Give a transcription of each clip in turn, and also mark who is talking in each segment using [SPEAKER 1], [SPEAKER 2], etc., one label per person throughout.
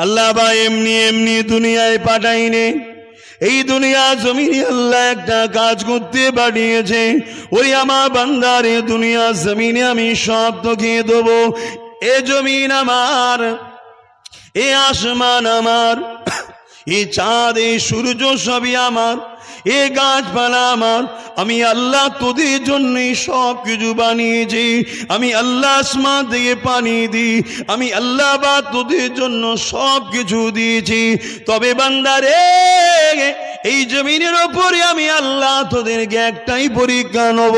[SPEAKER 1] আল্লাহ বা এমনি এমনি দুনিয়ায় পাঠাইনে, এই দুনিয়া জমিনে আল্লাহ একটা কাজ করতে পাঠিয়েছে। ওই আমার বান্দারে দুনিয়া জমিনে আমি সব তোকে দেবো। এ জমিন আমার, এ আসমান আমার, এ চাঁদ, এ সূর্য সবই আমার, এ গাছপালা আমার। আমি আল্লাহ তোদের জন্যই সব কিছু বানিয়েছি। আমি আল্লাহ আসমান থেকে পানি দিই, আমি আল্লাহ বা তোদের জন্য সব কিছু দিয়েছি। তবে বান্দারে, এই জমিনের ওপরে আমি আল্লাহ তোদেরকে একটাই পরীক্ষা নেব।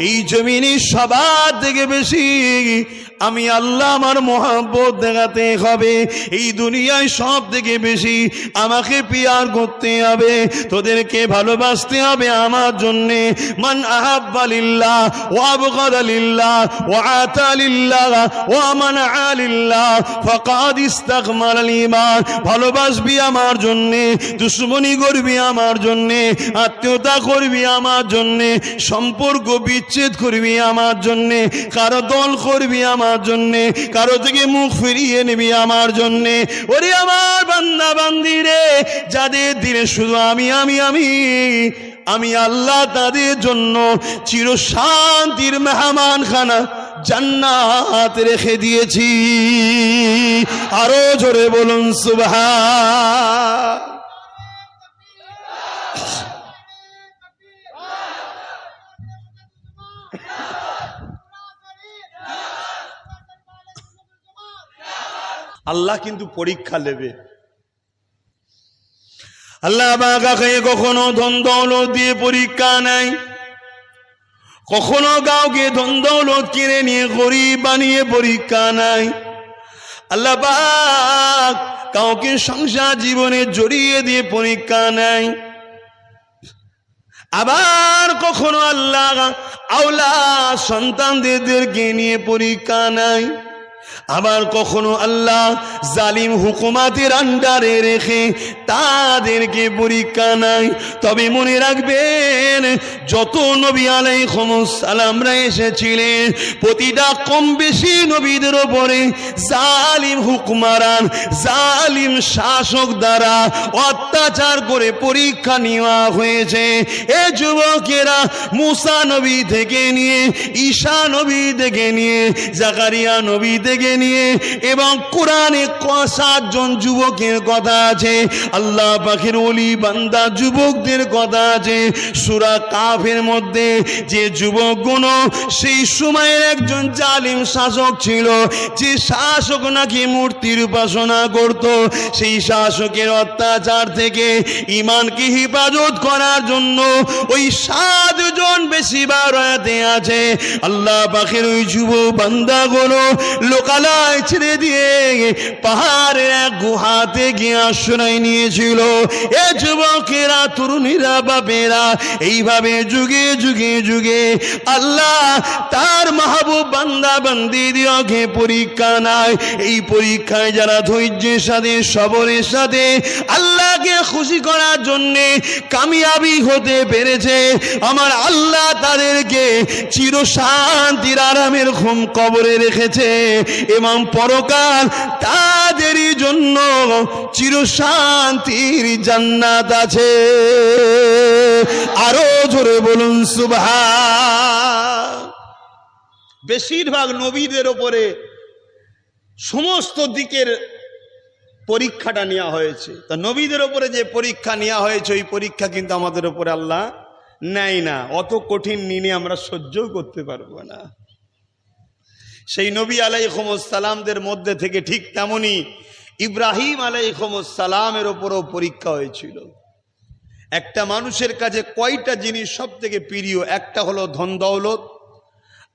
[SPEAKER 1] এই জমিনে সবার থেকে বেশি আমি আল্লাহ আমার মহব্বত দেখাতে হবে। এই দুনিয়ায় সব থেকে বেশি আমাকে পিয়ার করতে হবে, তোদেরকে ভালোবাসতে হবে আমার জন্যে। মান আহাব্বা লিল্লাহ ওয়া আবগাদা লিল্লাহ ওয়া আতা লিল্লাহ ওয়া মানআ লিল্লাহ ফাকাদ ইসতাকমালাল ঈমান। ভালোবাসবি আমার জন্যে, দুশমনি করবি আমার জন্যে, আত্মীয়তা করবি আমার জন্যে, সম্পর্ক বিচ্ছেদ করবি আমার জন্যে, কারো দল করবি আমার জন্যে, কারো থেকে মুখ ফিরিয়ে নিবি আমার জন্যে। ওরে আমার বান্দা বান্দি রে, যাদের দিনে শুধু আমি আমি আমি আমি আল্লাহ তাদের জন্য চির শান্তির মেহমান খানা জান্নাত রেখে দিয়েছি। আরো জোরে বলুন সুবহান। আল্লাহ কিন্তু পরীক্ষা নেবে। আল্লাহ কাকে কখনো ধন দৌলত দিয়ে পরীক্ষা নেয়, কখনো কাউকে ধন দৌলত কিনে নিয়ে গরিব বানিয়ে পরীক্ষা নেয়। আল্লাহ পাক কাউকে সংসার জীবনে জড়িয়ে দিয়ে পরীক্ষা নেয়। আবার কখনো আল্লাহ আওলাদ সন্তানদেরকে নিয়ে পরীক্ষা নেয়। আবার কখনো আল্লাহ জালিম হুকুমাতের আন্ডারে রেখে তাদেরকে পরীক্ষা নেয়। তবে মনে রাখবেন, যত নবী আলাইহিস সালামরা এসেছিলেন, প্রতিটা কম বেশি নবীদের ওপরে জালিম হুকুমারান, জালিম শাসক দ্বারা অত্যাচার করে পরীক্ষা নেওয়া হয়েছে। এ যুবকেরা, মুসা নবী থেকে নিয়ে, ঈসা নবী থেকে নিয়ে, জাকারিয়া নবী থেকে নিয়ে, এবং কোরআনে 7 জন যুবকের কথা আছে। আল্লাহ পাকের ওলি বান্দা যুবকদের কথা আছে। সূরা কাফের মধ্যে যে যুবকগুলো সেই সময়ের একজন জালিম শাসক ছিল, যে শাসক নাকি মূর্তির উপাসনা করত, সেই শাসকের অত্যাচার থেকে ঈমানকে হেফাজত করার জন্য ওই 7 জন বেশি বারাতে আছে। আল্লাহ পাকের ওই যুবক বান্দাগুলো লোকালয় ছেড়ে দিয়ে পাহাড়ের এক গুহাতে গিয়ে আশ্রয় নিয়েছিল। এ যুবকেরা, তরুণীরা, বাপেরা, এইভাবে যুগে যুগে যুগে আল্লাহ তার মাহবুব বান্দা বান্দিদেরকে পরীক্ষা নেয়। এই পরীক্ষায় যারা ধৈর্যের সাথে, সবরের সাথে আল্লাহকে খুশি করার জন্য কামিয়াবি হতে পেরেছে, আমার আল্লাহ তাদেরকে চির শান্তির আরামের ঘুম কবরে রেখেছে এবং পরকাল তাদেরই জন্য চির শান্তির জান্নাত আছে। আরো জোরে বলুন সুবহান। বেশিরভাগ নবীদের উপরে সমস্ত দিকের পরীক্ষাটা নেওয়া হয়েছে। তা নবীদের উপরে যে পরীক্ষা নেওয়া হয়েছে, ওই পরীক্ষা কিন্তু আমাদের উপরে আল্লাহ নেয় না। অত কঠিন নিনে আমরা সহ্যও করতে পারবো না। সেই নবী আলাইহিস সালামদের মধ্যে থেকে ঠিক তেমনি ইব্রাহিম আলাইহিস সালামের উপরও পরীক্ষা হয়েছিল। একটা মানুষের কাছে কয়টা জিনিস সব থেকে প্রিয়? একটা হলো ধন দৌলত,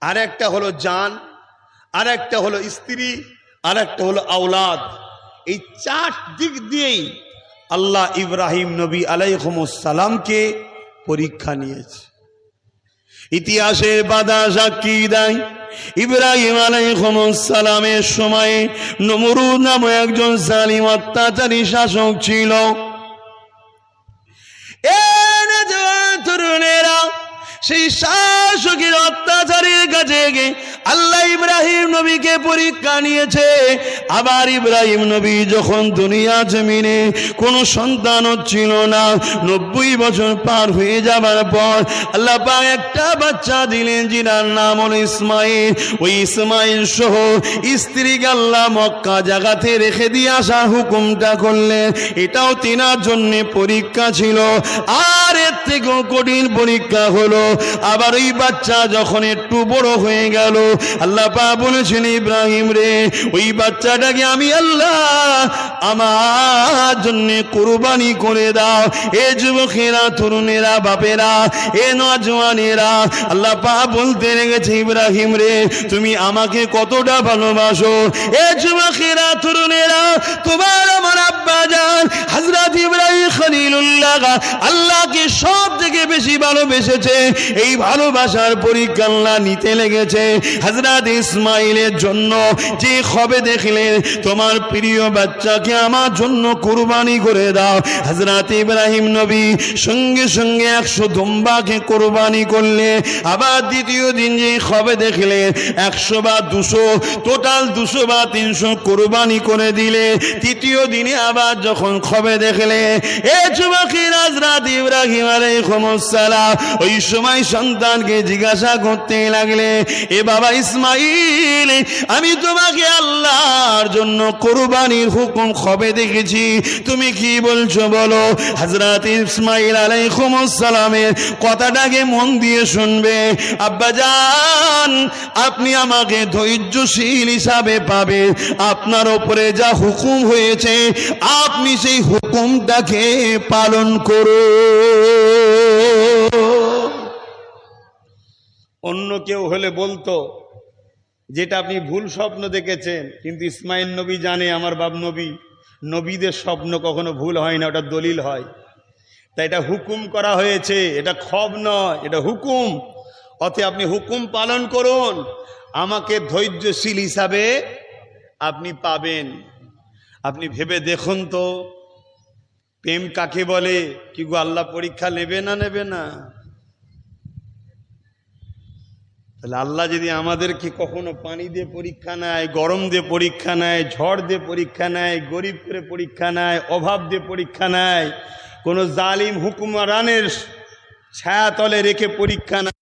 [SPEAKER 1] আর একটা হলো জান, আর একটা হলো স্ত্রী, আর একটা হলো আওলাদ। এই 4 দিক দিয়েই আল্লাহ ইব্রাহিম নবী আলাইহিস সালামকে পরীক্ষা নিয়েছে। ইতিহাসের বাদা সাক্ষী দেয়, ইব্রাহিম আলাইহিস সালামের সময়ে নমরুদ নামে একজন জালিম অত্যাচারী শাসক ছিল। তরুণেরা সেই শাসকের অত্যাচারের কাছে আল্লাহ ইব্রাহিম নবীকে পরীক্ষা নিয়েছে। আবার ইব্রাহিম নবী যখন দুনিয়া জমিনে কোনো সন্তান ছিল না, 90 বছর পার হয়ে যাবার পর আল্লাহ পাক একটা বাচ্চা দিলেন, যার নাম হলো ইসমাইল। ওই ইসমাইল সহ স্ত্রীকে আল্লাহ মক্কা জায়গাতে রেখে দিয়ে আসার হুকুমটা করলেন। এটাও তিনার জন্য পরীক্ষা ছিল। আর এর থেকেও কঠিন পরীক্ষা হলো, আবার ওই বাচ্চা যখন একটু বড় হয়ে গেল, আল্লাহ পাক বলেছেন, ইব্রাহিম রে, ওই বাচ্চাটাকে আমি আল্লাহ আমার জন্য কুরবানি করে দাও। এ যুবকেরা, তরুণেরা, বাপেরা, এ নওজওয়ানেরা, আল্লাহ পাক বলতে লেগেছে, ইব্রাহিম রে, তুমি আমাকে কতটা ভালোবাসো। এ যুবকেরা, তরুণেরা, তোমার আমার আব্বা জান হযরত ইব্রাহিম খলিলুল্লাহ আল্লাহকে সব থেকে বেশি ভালোবেসেছে। এই ভালোবাসার পরীক্ষা আল্লাহ নিতে লেগেছে হযরত ইসমাইলের জন্য। যে খবে দেখলেন, তোমার প্রিয় বাচ্চাকে আমার জন্য কুরবানি করে দাও। হযরত ইব্রাহিম নবী সঙ্গে সঙ্গে 100 দুম্বাকে কুরবানি করলে। আবার দ্বিতীয় দিন যে খবে দেখলেন, 100 বা 200, টোটাল 200 বা 300 কুরবানি করে দিলে। তৃতীয় দিনে আবার যখন খবে দেখলে, এ যুবকের হযরত ইব্রাহিম আলাইহিস সালাম ওই সময় সন্তানকে জিজ্ঞাসা করতে লাগলে, এ বাবা ইসমাইল, আমি তোমাকে আল্লাহর জন্য কুরবানির হুকুম খবে দেখেছি, তুমি কি বলছো বলো। হযরত ইসমাইল আলাইহিস সালামের কথাটাকে মন দিয়ে শুনবে। আব্বাজান, আপনি আমাকে ধৈর্যশীল হিসাবে পাবে। আপনার উপরে যা হুকুম হয়েছে, আপনি সেই হুকুমটাকে পালন করুন। অন্য কেউ হলে বলতো যেটা আপনি ভুল স্বপ্ন দেখেছেন, কিন্তু ইসমাইল নবী জানে আমার বাপ নবী, নবীদের স্বপ্ন কখনো ভুল হয় না, ওটা দলিল হয়। তাই এটা হুকুম করা হয়েছে, এটা খব নয়, এটা হুকুম। অতএব আপনি হুকুম পালন করুন, আমাকে ধৈর্যশীল হিসাবে আপনি পাবেন। আপনি ভেবে দেখুন তো, প্রেম কাকে বলে? কি গো, আল্লাহ পরীক্ষা নেবে না নেবে না? তাহলে আল্লাহ যদি আমাদেরকে কখনো পানি দিয়ে পরীক্ষা নেয়, গরম দিয়ে পরীক্ষা নেয়, ঝড় দিয়ে পরীক্ষা নেয়, গরিব করে পরীক্ষা নেয়, অভাব দিয়ে পরীক্ষা নেয়, কোনো জালিম হুকুমরানের ছায়াতলে রেখে পরীক্ষা নেয়,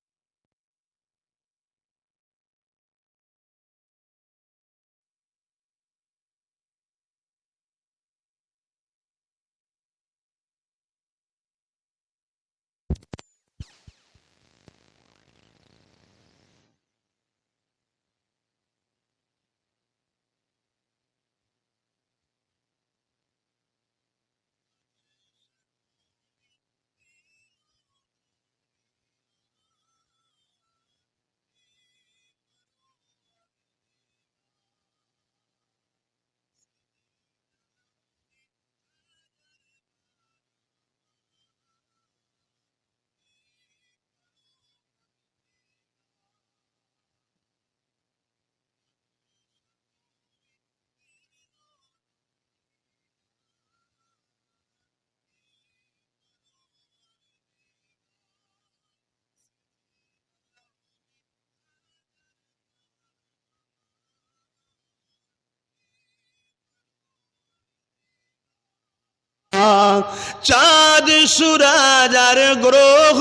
[SPEAKER 1] চাঁদ সূরজ আর গ্রহ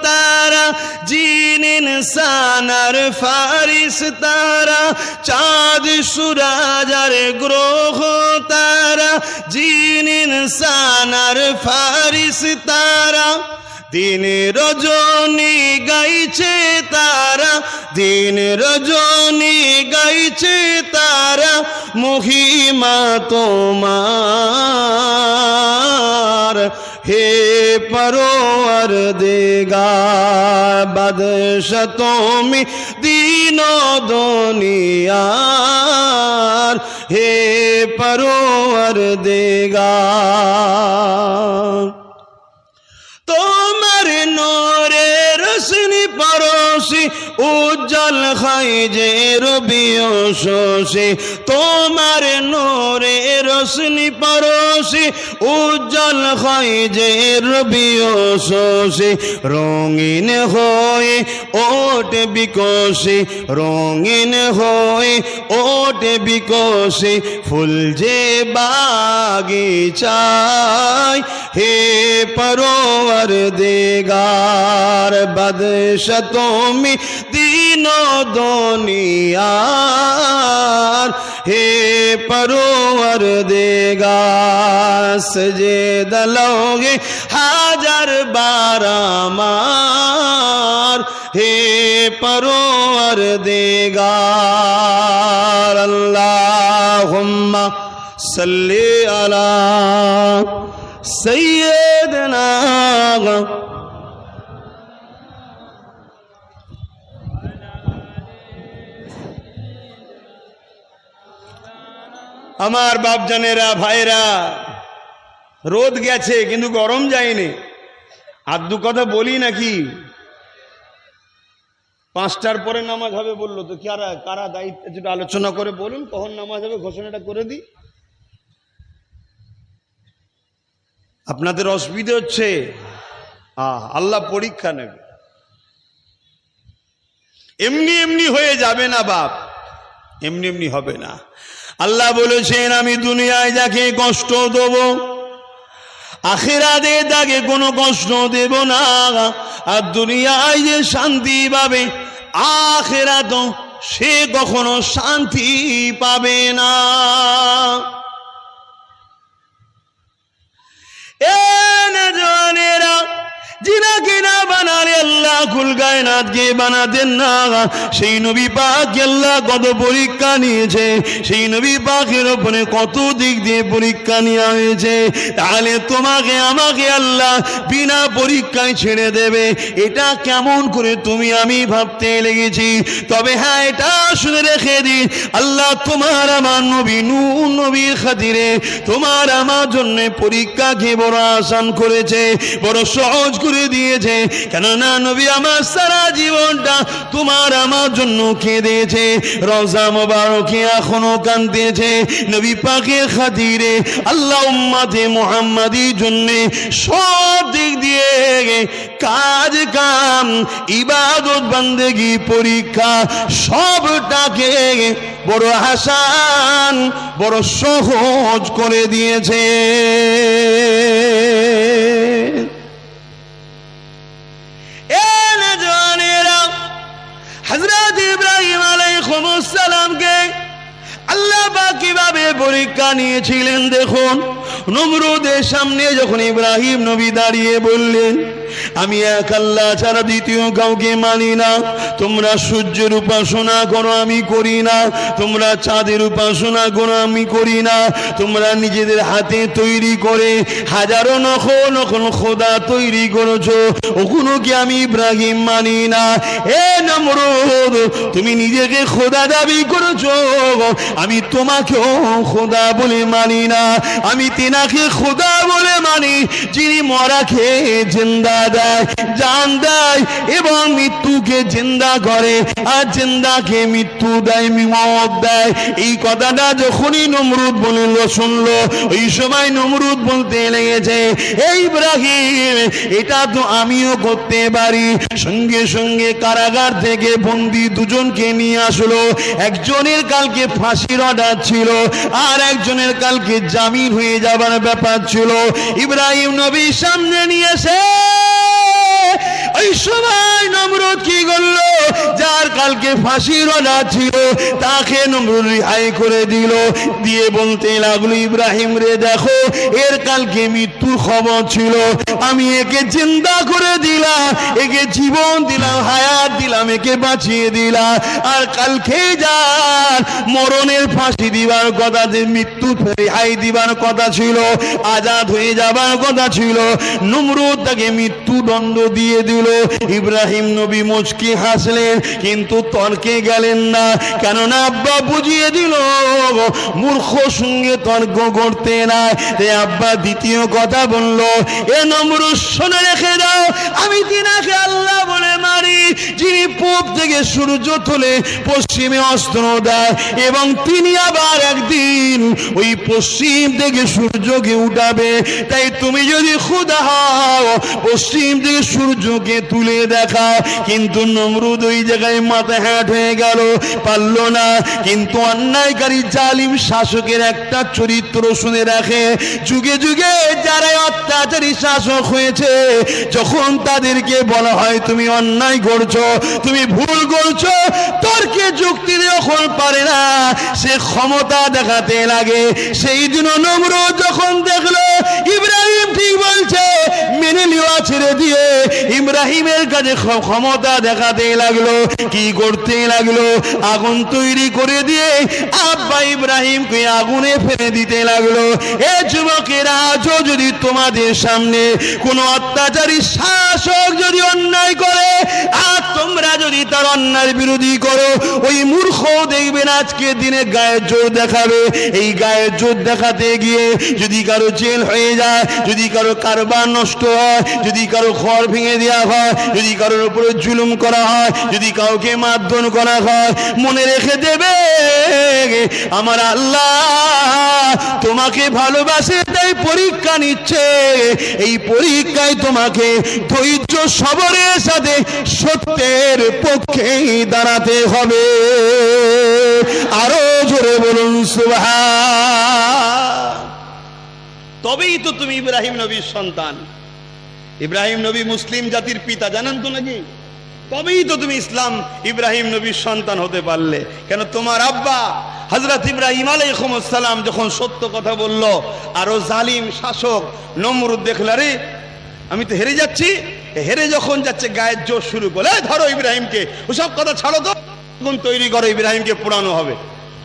[SPEAKER 1] তারা, জিন ইনসান আর ফারিস্তারা। চাঁদ সূরজ আর গ্রহ তারা, জিন ইনসান আর ফারিস্তারা। দিন রজনী গাইছে তারা, দিন রজনী গাইছে তারা, মহিমা তোমার হে পরওয়ারদিগার। বাদশা তুমি দিন দুনিয়ার, হে পরওয়ারদিগার। তোমার নূরে রোশনি পরোশি উজ্জ্বল হয় যে রবিও শোষে তোমার নূরে রোশনি পরশে উজ্জ্বল হয় যে রবিও শোষে রঙিন হয়ে ওঠে বিকশে রঙিন হয়ে ওঠে বিকশে ফুল যে বাগিচায় হে পরওয়ারদিগার বাদশা তুমি দিন দুনিয়ার হে পরওয়ারদিগার সজদা লোগে হাজার বার আমার হে পরওয়ারদিগার আল্লাহুম্মা সাল্লি আলা সাইয়্যিদিনা আমার বাপজানেরা ভাইরা রোদ গেছে কিন্তু গরম যায়নি আর দু কথা বলি নাকি 5টার পরে নামাজ হবে বললো তো কারা কারা দায়িত্ব যেটা আলোচনা করে বলুন কখন নামাজ হবে ঘোষণাটা করে দিই আপনাদের অসুবিধা হচ্ছে আল্লাহ পরীক্ষা নেবে এমনি এমনি হয়ে যাবে না বাপ এমনি এমনি হবে না আল্লাহ বলেছেন আমি দুনিয়ায় যাকে কষ্ট দেব আখিরাতে তাকে কোনো কষ্ট দেব না আর দুনিয়ায় যে শান্তি পাবে আখিরাত সে কখনো শান্তি পাবে না जिनके ना बनाने अल्लाह कुल कायनात के बनातेন না সেই নবী পাক আল্লাহ কত পরীক্ষা নিয়েছে সেই নবী পাকের উপরে কত দিক দিয়ে পরীক্ষা নেওয়া হয়েছে তাহলে তোমাকে আমাকে আল্লাহ বিনা পরীক্ষায় ছেড়ে দেবে এটা কেমন করে তুমি আমি ভাবতে লেগেছি তবে হ্যাঁ এটা শুনে রেখে দিন আল্লাহ তোমার আমার নবী নূহ নবীর খাতিরে তোমার আমার জন্য পরীক্ষাকে বড় আসান করেছে বড় সহজ করে দিয়েছে কেননা নবী আমার সারা জীবনটা তোমার আমার জন্য কেঁদেছে রওজা মোবারকে এখনো কাঁদতেছে নবী পাকের খাতিরে আল্লাহ উম্মতে মুহাম্মাদির জন্য সব দিক দিয়ে কাজ কাম ইবাদত বান্দেগি পরীক্ষা সবটাকে বড় আসান বড় সহজ করে দিয়েছে हजरत इब्राहिम अलैहिस्सलाम के আল্লাহ পাক কিভাবে পরীক্ষা নিয়েছিলেন দেখুন নমরুদের সামনে যখন ইব্রাহিম নবী দাঁড়িয়ে বললেন আমি এক আল্লাহ ছাড়া দ্বিতীয় কাউকে মানি না তোমরা সূর্যের উপাসনা করো আমি করি না তোমরা চাঁদের উপাসনা করো আমি করি না তোমরা নিজেদের হাতে তৈরি করে হাজারো নকল নকল খোদা তৈরি করেছো ওগুলো কি আমি ইব্রাহিম মানি না হে নমরুদ তুমি নিজেকে খোদা দাবি করেছো আমি তোমাকেও খোদা বলে মানি না আমি তিনাকে খোদা বলে মানি যিনি মরাকে জিন্দা দেয় জান দেয় এবং মৃত্যুকে জিন্দা করে আর জিন্দাকে মৃত্যু দেয় মওত দেয় এই কথাটা যখনই নমরুদ বলল শুনলো ওই সময় নমরুদ বলতে লেগেছে এই ইব্রাহিম এটা তো আমিও করতে পারি সঙ্গে সঙ্গে কারাগার থেকে বন্দী দুজনকে নিয়ে আসলো একজনের কালকে ফাঁসির অর্ডার ছিল আর একজনের কালকে জামিন হয়ে যাবার ব্যাপার ছিল ইব্রাহিম নবী সামনে নিয়ে এসে ওই সময় নমরুদ কি করলো যার কালকে ফাঁসির অর্ডার ছিল তাকে নমরুদ রিহাই করে দিল দিয়ে বলতে লাগলো ইব্রাহিম রে দেখো এর কালকে মৃত্যুর খবর ছিল আমি একে জিন্দা করে দিলাম একে জীবন দিলাম হায়াত দিলাম একে বাঁচিয়ে দিলাম আর কালকে যার মরণের ফাঁসি দিবার কথা যে মৃত্যু রিহাই দিবার কথা ছিল আজাদ হয়ে যাবার কথা ছিল নমরুদ তাকে মৃত্যুদণ্ড দিয়ে দিল ইব্রাহিম নবী মুচকি হাসলেন কিন্তু তর্কে গেলেন না কেননা আব্বা বুঝিয়ে দিল মূর্খ সঙ্গে তর্ক করতে না তাই আব্বা দ্বিতীয় কথা বলল এ নমরুদ শুনে রেখে দাও আমি তিনাকে আল্লাহ বলে মানে যিনি পূব থেকে সূর্য তোলে পশ্চিমে অস্ত দেয় এবং তিনি আবার একদিন ওই পশ্চিম থেকে সূর্যকে উঠাবে। তাই তুমি যদি খোদা হও পশ্চিম থেকে সূর্যকে তুলে দেখাও। কিন্তু নমরুদ ওই জায়গায় মাথা হ্যাট হয়ে গেল, পারল না। কিন্তু অন্যায়কারী জালিম শাসকের একটা চরিত্র শুনে রাখে, যুগে যুগে যারা অত্যাচারী শাসক হয়েছে যখন তাদেরকে বলা হয় তুমি অন্যায় করছো, তুমি ভুল করছো, তর্কে যুক্তি যখন পারে না সে ক্ষমতা দেখাতে লাগে। সেই দিন নমরুদ যখন দেখলো ইব্রাহিম ঠিক বলছে মেনে নেওয়া ছেড়ে দিয়ে ইব্রাহিমের কাছে ক্ষমতা দেখাতে লাগলো। কি করতে লাগলো? আগুন তৈরি করে দিয়ে আব্বা ইব্রাহিমকে আগুনে ফেলে দিতে লাগলো। এ যুবকেরা, আজও যদি তোমাদের সামনে কোন অত্যাচারী শাসক যদি অন্যায় করে আর তোমরা যদি তার অন্যায়ের বিরোধী করো, ওই মূর্খ দেখবেন আজকে দিনে গায়ের জোর দেখাবে। এই গায়ের জোর দেখাতে গিয়ে যদি কারো জেল হয়ে যায়, যদি কারো কারবার নষ্ট হয়, যদি কারো ঘর ভেঙে দেওয়া হয়, যদি কারোর উপরে জুলুম করা হয়, যদি কাউকে মারধর করা হয়, মনে রেখে দেবে আমার আল্লাহ তোমাকে ভালোবাসে, তাই পরীক্ষা নিচ্ছে। এই পরীক্ষায় তোমাকে ধৈর্য সবরের সাথে সত্যের পক্ষে দাঁড়াতে হবে। আরো জোরে বলুন সুবহান। তবেই তো তুমি ইব্রাহিম নবীর সন্তান। ইব্রাহিম নবী মুসলিম জাতির পিতা, জানেন তো নাকি? তবেই তো তুমি ইসলাম ইব্রাহিম নবীর সন্তান হতে পারলে। কেন তোমার আব্বা হযরত ইব্রাহিম আলাইহিস সালাম যখন সত্য কথা বলল, আরো জালিম শাসক নমরুদ দেখল আরে আমি তো হেরে যাচ্ছি, হেরে যখন যাচ্ছে গায়ের জোর শুরু করে, ধরো ইব্রাহিমকে, ওসব কথা ছাড়ো তো, আগুন তৈরি করো, ইব্রাহিমকে পোড়ানো হবে।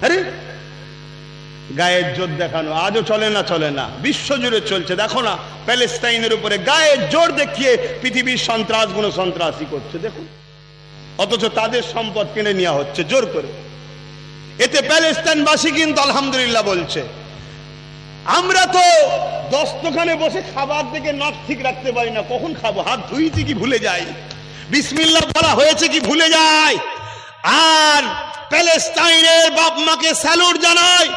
[SPEAKER 1] আরে গায়ের জোর দেখানো আজও চলে না? চলে না, বিশ্বজুড়ে চলছে। দেখো না প্যালেস্টাইনের উপরে গায়ের জোর দেখিয়ে পৃথিবীর সন্ত্রাসগুলো সন্ত্রাসী করছে, দেখুন। অথচ তাদের সম্পদ কিনে নেওয়া হচ্ছে জোর করে। এতে প্যালেস্টাইনবাসী কিন্তু আলহামদুলিল্লাহ বলছে। আমরা তো দস্তখানে বসে খাবার থেকে নাক ঠিক রাখতে পারি না, কখন খাবো, হাত ধুইছি কি ভুলে যাই, বিসমিল্লাহ বলা হয়েছে কি ভুলে যায়। আর প্যালেস্টাইনের বাপ মাকে স্যালুট জানায়,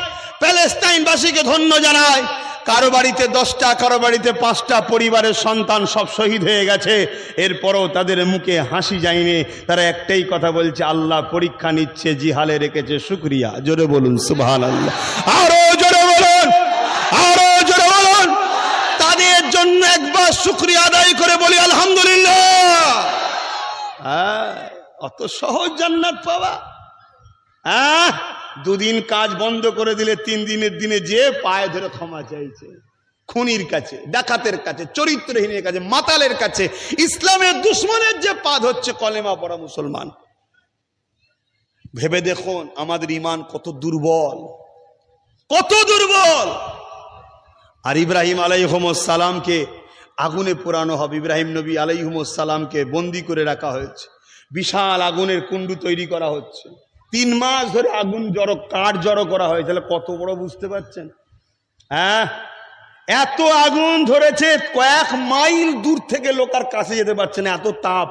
[SPEAKER 1] প্যালেস্টাইনবাসীকে ধন্য জানায়। কারো বাড়িতে 10টা, কারো বাড়িতে 5টা পরিবারের সন্তান সব শহীদ হয়ে গেছে, এরপরও তাদের মুখে হাসি যায়নি। তারা একটাই কথা বলছে, আল্লাহ পরীক্ষা নিচ্ছে, জিহালে রেখেছে শুকরিয়া। জোরে বলুন সুবহানাল্লাহ। আরো জোরে বলুন, আরো জোরে বলুন। তাদের জন্য একবার শুকরিয়া আদায় করে বলি আলহামদুলিল্লাহ। অত সহজ জান্নাত পাওয়া? দুদিন কাজ বন্ধ করে দিলে 3 দিনের দিনে যে পায়ে ধরে ক্ষমা চাইছে, খুনির কাছে, ডাকাতের কাছে, চরিত্রহীনের কাছে, মাতালের কাছে, ইসলামের দুশ্মনের যে পা হচ্ছে কলেমা পড়া মুসলমান। ভেবে দেখুন আমাদের ঈমান কত দুর্বল, কত দুর্বল। আর ইব্রাহিম আলাইহিস সালামকে আগুনে পোড়ানো হবে। ইব্রাহিম নবী আলাইহিস সালামকে বন্দি করে রাখা হয়েছে, বিশাল আগুনের কুণ্ডু তৈরি করা হচ্ছে, 3 মাস ধরে আগুন জড়ো, কাঠ জড়ো করা হয়েছে। তাহলে কত বড় বুঝতে পারছেন? এত আগুন ধরেছে, কয়েক মাইল দূর থেকে লোক আর কাছে যেতে পারছে না, এত তাপ।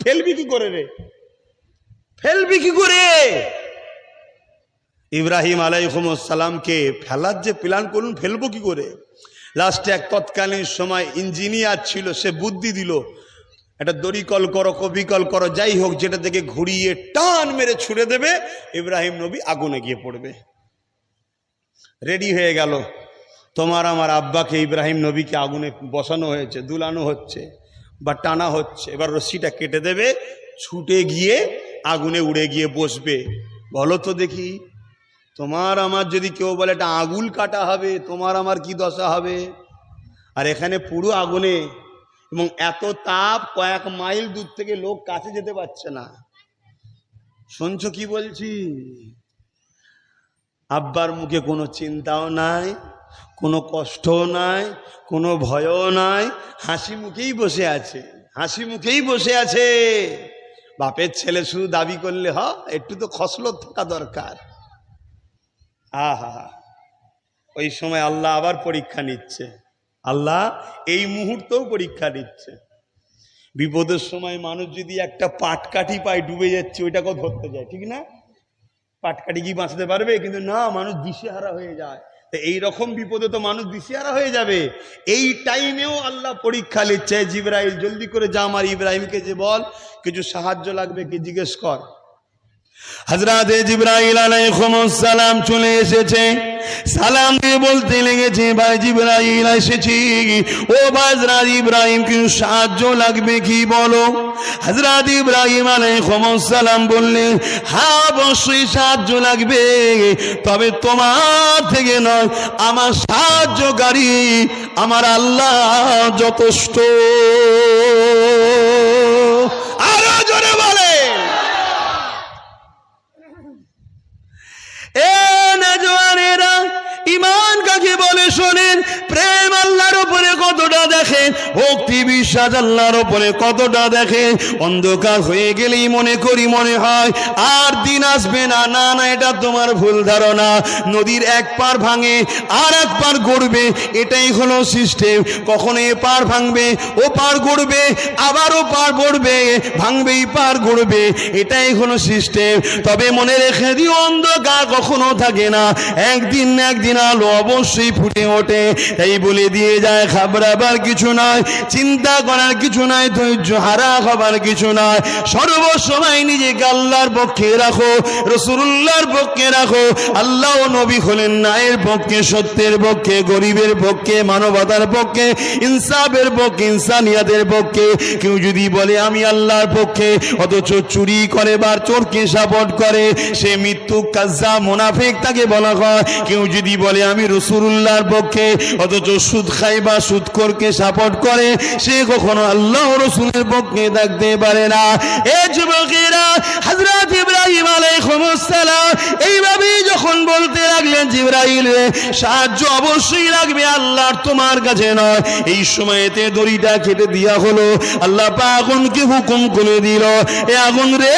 [SPEAKER 1] ফেলবি কি করে রে, ফেলবি কি করে? ইব্রাহিম আলাইহিস সালামকে ফেলার যে প্ল্যান করুন, ফেলবো কি করে? লাস্টে এক তৎকালীন সময় ইঞ্জিনিয়ার ছিল, সে বুদ্ধি দিল, একটা দড়িকল করো, কবিকল করো, যাই হোক, যেটা থেকে ঘুরিয়ে টান মেরে ছুড়ে দেবে, ইব্রাহিম নবী আগুনে গিয়ে পড়বে। রেডি হয়ে গেল। তোমার আমার আব্বাকে, ইব্রাহিম নবীকে আগুনে বসানো হয়েছে, দুলানো হচ্ছে বা টানা হচ্ছে। এবার রশ্মিটা কেটে দেবে, ছুটে গিয়ে আগুনে উড়ে গিয়ে বসবে। বলো তো দেখি, তোমার আমার যদি কেউ বলে এটা আগুন কাটা হবে, তোমার আমার কি দশা হবে? আর এখানে পুরো আগুনে, এবং এত তাপ, কয়েক মাইল দূর থেকে লোক কাছে যেতে পারছে না। শুনছো কি বলছি? আব্বার মুখে কোনো চিন্তাও নাই, কোনো কষ্টও নাই, কোনো ভয়ও নাই, হাসি মুখেই বসে আছে, হাসি মুখেই বসে আছে। বাপের ছেলে শুধু দাবি করলে একটু তো খসলত থাকা দরকার। আহা, ওই সময় আল্লাহ আবার পরীক্ষা নিচ্ছে। আল্লাহ এই মুহূর্তেও পরীক্ষা নিচ্ছে। বিপদের সময় মানুষ যদি একটা পাটকাঠি পায় ডুবে যাচ্ছে, ওইটাকেও ধরতে যায়, ঠিক না? পাটকাঠি কি বাঁচতে পারবে? কিন্তু না, মানুষ দিশেহারা হয়ে যায়। তো এইরকম বিপদে তো মানুষ দিশেহারা হয়ে যাবে। এই টাইমেও আল্লাহ পরীক্ষা নিচ্ছে, জিবরাইল জলদি করে যা আমার ইব্রাহিমকে যে বল কিছু সাহায্য লাগবে কি জিজ্ঞেস কর। হযরতে জিবরাইল আলাইহিস সালাম চলে এসেছে, সালাম দিয়ে বলতে লেগেছে, ভাই জিবরাইল এসেছি, ও হযরত ইব্রাহিম কিছু সাহায্য লাগবে কি বলো। হযরত ইব্রাহিম আলাইহিস সালাম বললেন, হ্যাঁ অবশ্যই সাহায্য লাগবে, তবে তোমার থেকে নয়, আমার সাহায্যকারী আমার আল্লাহ যথেষ্ট। আরো জোরে বলে এ নওজওয়ানেরা, ঈমান কাকে বলে শোনেন। প্রেম আল্লাহর উপরে কতটা দেখেন, ভক্তি বিশ্বাস আল্লাহর উপরে কতটা দেখেন। অন্ধকার হয়ে গেলেই মনে করি মনে হয় আর দিন আসবে না। না না, এটা তোমার ভুল ধারণা। নদীর এক পার ভাঙে আর এক পার গড়বে, এটাই হলো সিস্টেম। কখনো এ পার ভাঙবে, ও পার গড়বে, আবার ও পার গড়বে, ভাঙবে এই পার গড়বে, এটাই হলো সিস্টেম। তবে মনে রেখে দিও, অন্ধকার কখনো থাকে না, একদিন না একদিন আলো অবশ্যই ফুটে ওঠে। তাই বলে দিয়ে যায়, ঘাবড়াবার কিছু নয়, চিন্তা করার কিছু নয়, ধৈর্য হারা হবার কিছু নয়। সর্বসময় নিজেকে আল্লাহর পক্ষে রাখো, রাসূলুল্লাহর পক্ষে রাখো। আল্লাহ ও নবী হলেন ন্যায়ের পক্ষে, সত্যের পক্ষে, গরিবের পক্ষে, মানবতার পক্ষে, ইনসাফের পক্ষে, ইনসানিয়াতের পক্ষে। কেউ যদি বলে আমি আল্লাহর পক্ষে, অথচ চুরি করে বা চোরকে সাপোর্ট করে, সে মিথ্যুক কাজ্জাব মুনাফিক, তাকে বলা হয়। কেউ যদি বলে আমি রাসূলুল্লাহর পক্ষে, অথচ সুদ খায় বা সুদখোরকে সাপোর্ট করে, সে কখনো আল্লাহ ও রাসূলের পক্ষে থাকতে পারে না। এ যুবকেরা, হযরত ইব্রাহিম আলাইহিস সালাম এইভাবেই যখন বলতে লাগলেন, জিবরাইল সাহায্য অবশ্যই লাগবে, আল্লাহর তোমার কাছে নয়। এই সময়তে দড়িটা কেটে দেওয়া হলো। আল্লাহ পাক আগুনকে হুকুম করে দিল, এ আগুন রে,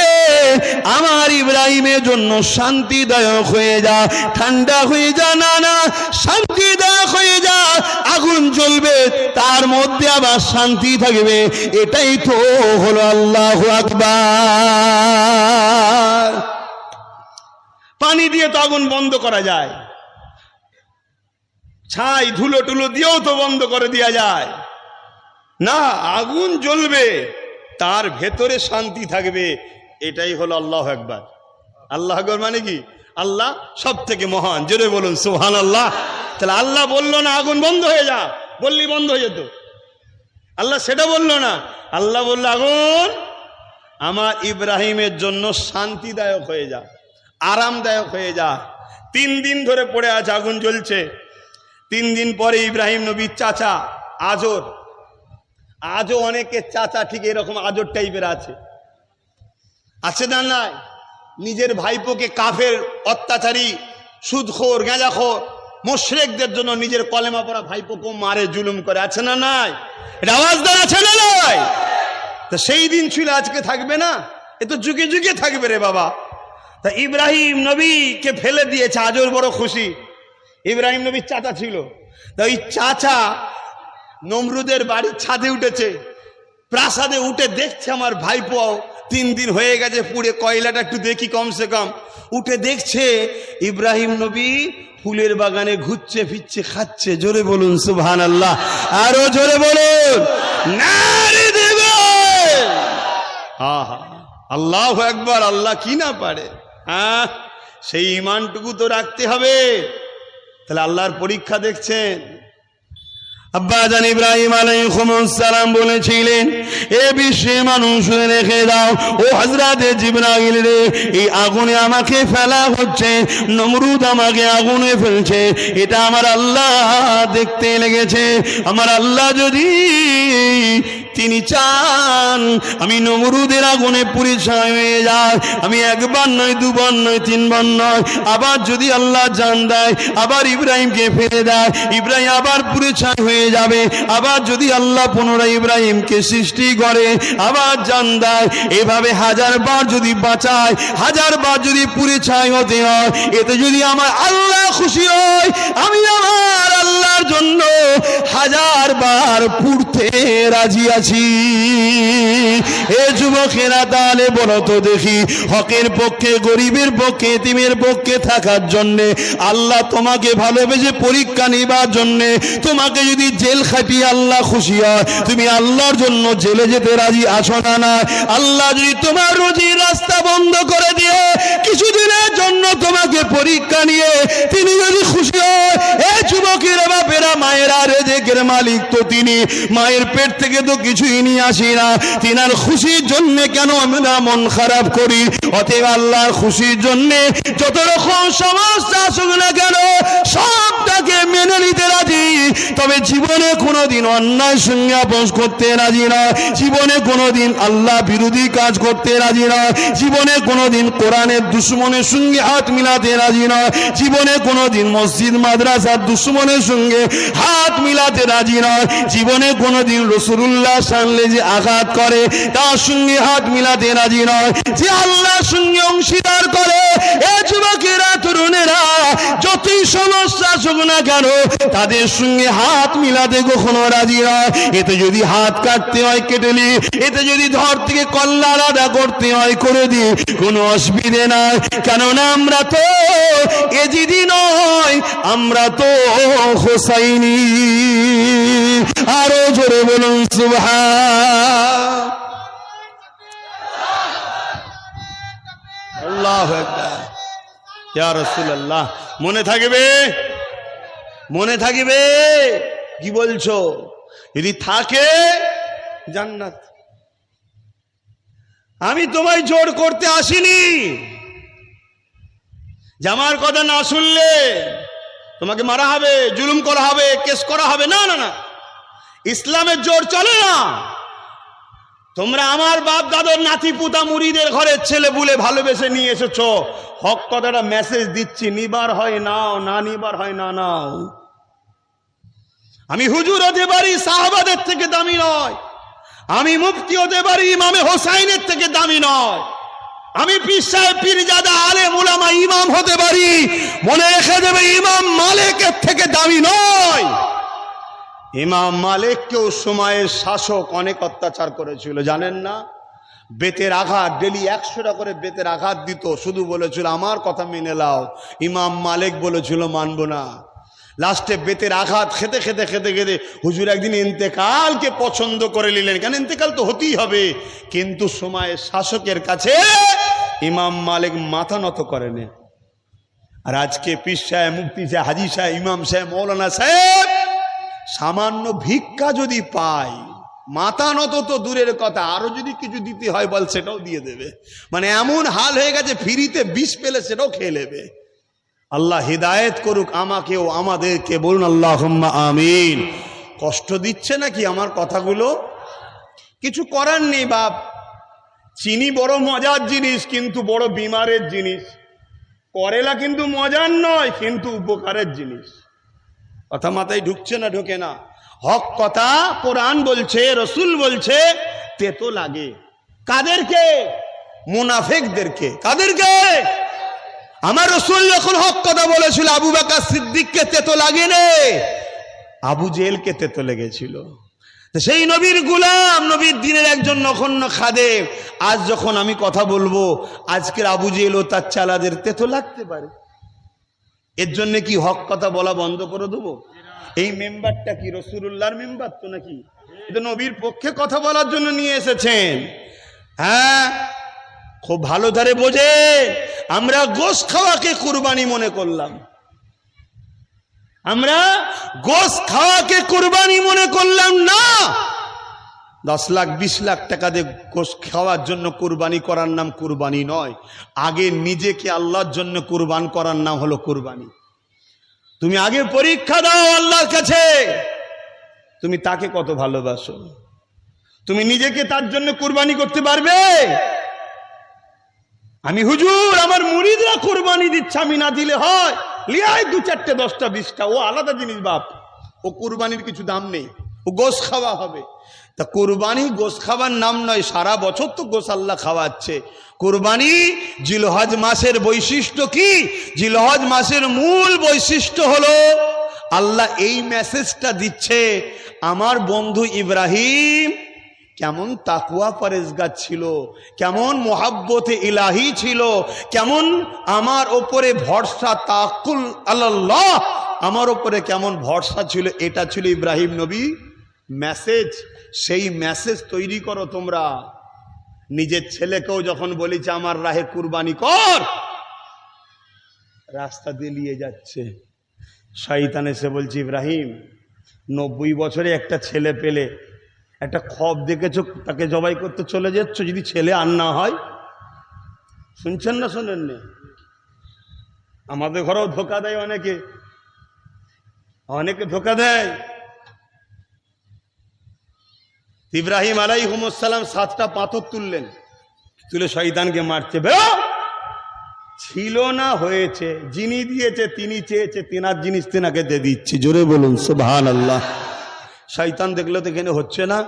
[SPEAKER 1] আমার ইব্রাহিমের জন্য শান্তিদায়ক হয়ে যা, ঠান্ডা হয়ে যা। না না, শান্তিদায়ক হয়ে যা। আগুন জ্বলবে, তার মধ্যে আবার শান্তি থাকবে, এটাই তো হলো আল্লাহু আকবার। পানি দিয়ে তো আগুন বন্ধ করা যায়, ছাই ধুলো টুলো দিয়েও তো বন্ধ করে দেওয়া যায় না। আগুন জ্বলবে, তার ভেতরে শান্তি থাকবে, এটাই হলো আল্লাহু আকবার। আল্লাহু আকবার মানে কি? আল্লাহ সব থেকে মহান। জোরে বলুন সুবহানাল্লাহ। তাহলে আল্লাহ বললো না আগুন বন্ধ হয়ে যা, বললি বন্ধ হয়ে যেত। আল্লাহ সেটা বললো না। আল্লাহ বললো আগুন আমার ইব্রাহিমের জন্য শান্তিদায়ক হয়ে যা, আরামদায়ক হয়ে যা। 3 দিন ধরে পড়ে আছে, আগুন জ্বলছে। 3 দিন পরে ইব্রাহিম নবীর চাচা আজর, আজও অনেকের চাচা ঠিক এরকম আজর টাইপের আছে না নাই? নিজের ভাইপোকে কাফের, অত্যাচারী, সুদখোর, গাঁজাখোর, মুশরিকদের জন্য নিজের কলেমা পড়া ভাইপোকে মারে, জুলুম করে, আছে না নাই? এটা আওয়াজদার আছে না নাই? তা সেই দিন ছিল, আজকে থাকবে না? এ তো যুগে যুগে থাকবে রে বাবা। তা ইব্রাহিম নবীকে ফেলে দিয়েছে, আজর বড় খুশি। ইব্রাহিম নবীর চাচা ছিল, তা ওই চাচা নমরুদের বাড়ির ছাদে উঠেছে, প্রাসাদে উঠে দেখছে আমার ভাইপো 3 দিন হয়ে গেছে পুড়ে, কয়লাটা একটু দেখি কমসে কম। উঠে দেখছে ইব্রাহিম নবী ফুলের বাগানে ঘুরছে ফিরছে, খাচ্ছে। জোরে বলুন সুবহানাল্লাহ। আরো জোরে বলুন নারে দেবে। আহা, আল্লাহু আকবার। আল্লাহ কি না পারে? হ্যাঁ, সেই ঈমানটুকু তো রাখতে হবে। তাহলে আল্লাহর পরীক্ষা দেখছেন। আব্বাজান ইব্রাহিম আলাইহিস সালাম বলেছিলেন, এ বিশ্বে মানুষ রেখে দাও, ও হযরতে জিবরাইল রে, এই আগুনে আমাকে ফেলা হচ্ছে, নমরুদ আমাকে আগুনে ফেলছে, এটা আমার আল্লাহ দেখতে লেগেছে। আমার আল্লাহ যদি তিনি চান আমি নমরুদের আগুনে পুড়ে ছাই হয়ে যায়, আমি একবার নয়, দুবার নয়, 3 বার নয়, আবার যদি আল্লাহ জান দেয়, আবার ইব্রাহিমকে ফেলে দেয়, ইব্রাহিম আবার পুড়ে ছাই হয়ে যাবে। আবার যদি আল্লাহ পুনরায় ইব্রাহিমকে সৃষ্টি করে, আবার জান দেয়, এভাবে 1000 বার যদি বাঁচায়, 1000 বার যদি পুড়ে ছাই হতে হয়, এতে যদি আমার আল্লাহ খুশি হয়, আমি আমার আল্লাহর জন্য 1000 বার পুড়তে রাজি আছি। এ যুবকেরা তাহলে বলো তো দেখি, হকের পক্ষে, গরিবের পক্ষে, এতিমের পক্ষে থাকার জন্যে, আল্লাহ তোমাকে ভালোবেসে পরীক্ষা নিবার জন্যে তোমাকে যদি জেল খাটিয়ে আল্লাহ খুশি হয়, তুমি আল্লাহর জন্য জেলে যেতে রাজি আছো না? না। আল্লাহ যদি তোমার রুজির রাস্তা বন্ধ করে দিয়ে কিছুদিনের জন্য তোমাকে পরীক্ষা নিয়ে তিনি যদি খুশি হয়, এ যুবকের বাপেরা, মায়েরা, রেজেকের মালিক তো তিনি, মায়ের পেট থেকে তো কিছুই নিয়ে আসি না, তিনার খুশির জন্য কেন আমরা মন খারাপ করি? অতএব আল্লাহর খুশির জন্য যত রকম সমস্যা আসুক না কেন সবটাকে মেনে নিতে রাজি, তবে জীবনে কোনোদিন অন্যায় সঙ্গে আপোষ করতে রাজি নয়, জীবনে কোনোদিন আল্লাহ বিরোধী কাজ করতে রাজি নয়, জীবনে কোনোদিন কোরআনের দুশ্মনের সঙ্গে হাত মিলাতে রাজি নয়, জীবনে কোনোদিন মসজিদ মাদ্রাসার দুশ্মনের সঙ্গে হাত মিলাতে রাজি নয়, জীবনে কোনোদিন রাসূলুল্লাহ সামনে যে আঘাত করে তার সঙ্গে হাত মিলাতে রাজি নয়, যে আল্লাহর সঙ্গে অংশীদার করে, এ যুবকেরা, তরুণেরা, যতই সমস্যা আসুক না কেন তাদের সঙ্গে হাত মিলাতে কখনো রাজি নয়। এতে যদি হাত কাটতে হয় কেটে নি, এতে যদি ধর থেকে কল্লা আলাদা করতে হয় করে দিই, কোনো অসুবিধে নাই। কেননা আমরা তো এজিদি নয়, আমরা তো হোসাইনি। আরো জোরে বলুন সুবহান আল্লাহু আকবার। ইয়া রাসূলুল্লাহ, মনে থাকবে, মনে থাকবে। কি বলছো? যদি থাকে জান্নাত। আমি তোমায় জোর করতে আসিনি যে আমার কথা না শুনলে তোমাকে মারা হবে, জুলুম করা হবে, কেস করা হবে। না না না, ইসলামের জোর চলে না। তোমরা আমার বাপ দাদর নাতি পুতা মুরিদের ঘরের ছেলে বলে ভালোবেসে নিয়ে এসেছো। হক কথাটা মেসেজ দিচ্ছি, নিবার হয় নাও, না নিবার হয় না নাও। আমি হুজুর হতে পারি, সাহাবাদের থেকে দামি নয়। আমি মুফতি হতে পারি, ইমামে হোসাইনের থেকে দামি নয়। আমি পীর সাহেব, পীরজাদা, আলেম উলামা, ইমাম হতে পারি, মনে রেখে দেবে ইমাম মালিকের থেকে দামি নয়। ইমাম মালিককেও সময়ের শাসক অনেক অত্যাচার করেছিল, জানেন না? বেতের আঘাত, ডেলি 100টা করে বেতের আঘাত দিত, শুধু বলেছিল আমার কথা মেনে নাও। ইমাম মালিক বলেছিল মানব না। লাস্টে বেতের আঘাত খেতে খেতে খেতে খেতে হুজুর একদিন ইন্তেকালকে পছন্দ করে নিলেন। কেন? ইন্তেকাল তো হতেই হবে। কিন্তু সময়ের শাসকের কাছে ইমাম মালিক মাথা নত করেনি। আর আজকে পীর সাহেব, মুফতি সাহেব, হাজি সাহেব, ইমাম সাহেব, মৌলানা সাহেব সামান্য ভিক্ষা যদি পায়, মাথা নত তো দূরের কথা, আরো যদি কিছু দিতে হয় বল সেটাও দিয়ে দেবে। মানে এমন হাল হয়ে গেছে, ফ্রিতে বিষ পেলে সেটাও খেয়ে নেবে। আল্লাহ হিদায়েত করুক আমাকেও আমাদেরকে। বলুন আল্লাহুম্মা আমিন। কষ্ট দিচ্ছে নাকি আমার কথাগুলো? কিছু করার নেই বাপ। চিনি বড় মজার জিনিস, কিন্তু বড় বিমারের জিনিস। করেলা কিন্তু মজার নয়, কিন্তু উপকারের জিনিস। কথা মাথায় ঢুকছে না? ঢোকে না। হক কথা কোরআন বলছে, রসুল বলছে, তেতো লাগে। কাদেরকে? মুনাফিকদেরকে। কাদেরকে? আমার রসুল যখন হক কথা বলেছিল আবু বকর সিদ্দিককে তেতো লাগেনি, আবু জেহেলকে তেতো লেগেছিল। সেই নবীর গোলাম, নবীর দিনের একজন নগণ্য খাদেম, আজ যখন আমি কথা বলবো, আজকের আবু জেহেল ও তার চালাদের তেতো লাগতে পারে। এর জন্য কি হক কথা বলা বন্ধ করে দেবো? এই মেম্বারটা কি রাসূলুল্লাহর মেম্বার তো নাকি? এটা নবীর পক্ষে কথা বলার জন্য নিয়ে এসেছেন। হ্যাঁ, খুব ভালো ধারে বোঝে। আমরা গোশ খাওয়াকে কুরবানি মনে করলাম, আমরা গোশ খাওয়াকে কুরবানি মনে করলাম না। 10 লাখ 20 লাখ টাকা দিয়ে গোশ খাওয়ার জন্য কুরবানি করার নাম কুরবানি নয়। আগে নিজেকে আল্লাহর জন্য কুরবান করার নাম হলো কুরবানি। তুমি আগে পরীক্ষা দাও আল্লাহর কাছে, তুমি তাকে কত ভালোবাসো। তুমি নিজেকে তার জন্য কুরবানি করতে পারবে? আমি হুজুর আমার মুরিদরা কুরবানি দিচ্ছে, আমি না দিলে হয়? লিয়ায় 2 4টে 10টা 20টা, ও আলাদা জিনিস বাপ। ও কুরবানির কিছু দাম নেই, ও গোশ খাওয়া হবে। তা কুরবানি গোশ খাওয়ার নাম নয়, সারা বছর তো গোশ আল্লাহ খাওয়াচ্ছে। কুরবানি জিলহজ মাসের বৈশিষ্ট্য কি? জিলহজ মাসের মূল বৈশিষ্ট্য হলো আল্লাহ এই মেসেজটা দিচ্ছে, আমার বন্ধু ইব্রাহিম কেমন তাকওয়া পরেজগার ছিল, কেমন মোহাব্বতে ইলাহি ছিল, কেমন আমার ওপরে ভরসা, তাকুল আল্লাহ, আমার ওপরে কেমন ভরসা ছিল। এটা ছিল ইব্রাহিম নবী মেসেজ। সেই মেসেজ তৈরি করো তোমরা। নিজের ছেলেকেও যখন বলেছে আমার রাহে কুরবানি কর, রাস্তা দিয়ে নিয়ে যাচ্ছে, শয়তান এসে বলছে ইব্রাহিম 90 বছরে একটা ছেলে পেলে, একটা খব দেখেছো, তাকে জবাই করতে চলে যাচ্ছ, যদি ছেলে আর না হয়। শুনছেন না শোনেন না? আমাদের ঘরেও ধোকা দেয় অনেকে, অনেকে ধোকা দেয়। ইব্রাহিম আলাইহিস সালাম 7টা পাথর তুললেন, তুলে শয়তানকে মারছে। বেরো! ছিল না, হয়েছে। যিনি দিয়েছে তিনি চেয়েছে, তেনার জিনিস তেনাকে দিয়ে দিচ্ছি। জোরে বলুন সুবহানাল্লাহ। শয়তান দেখলো তো এখানে হচ্ছে না,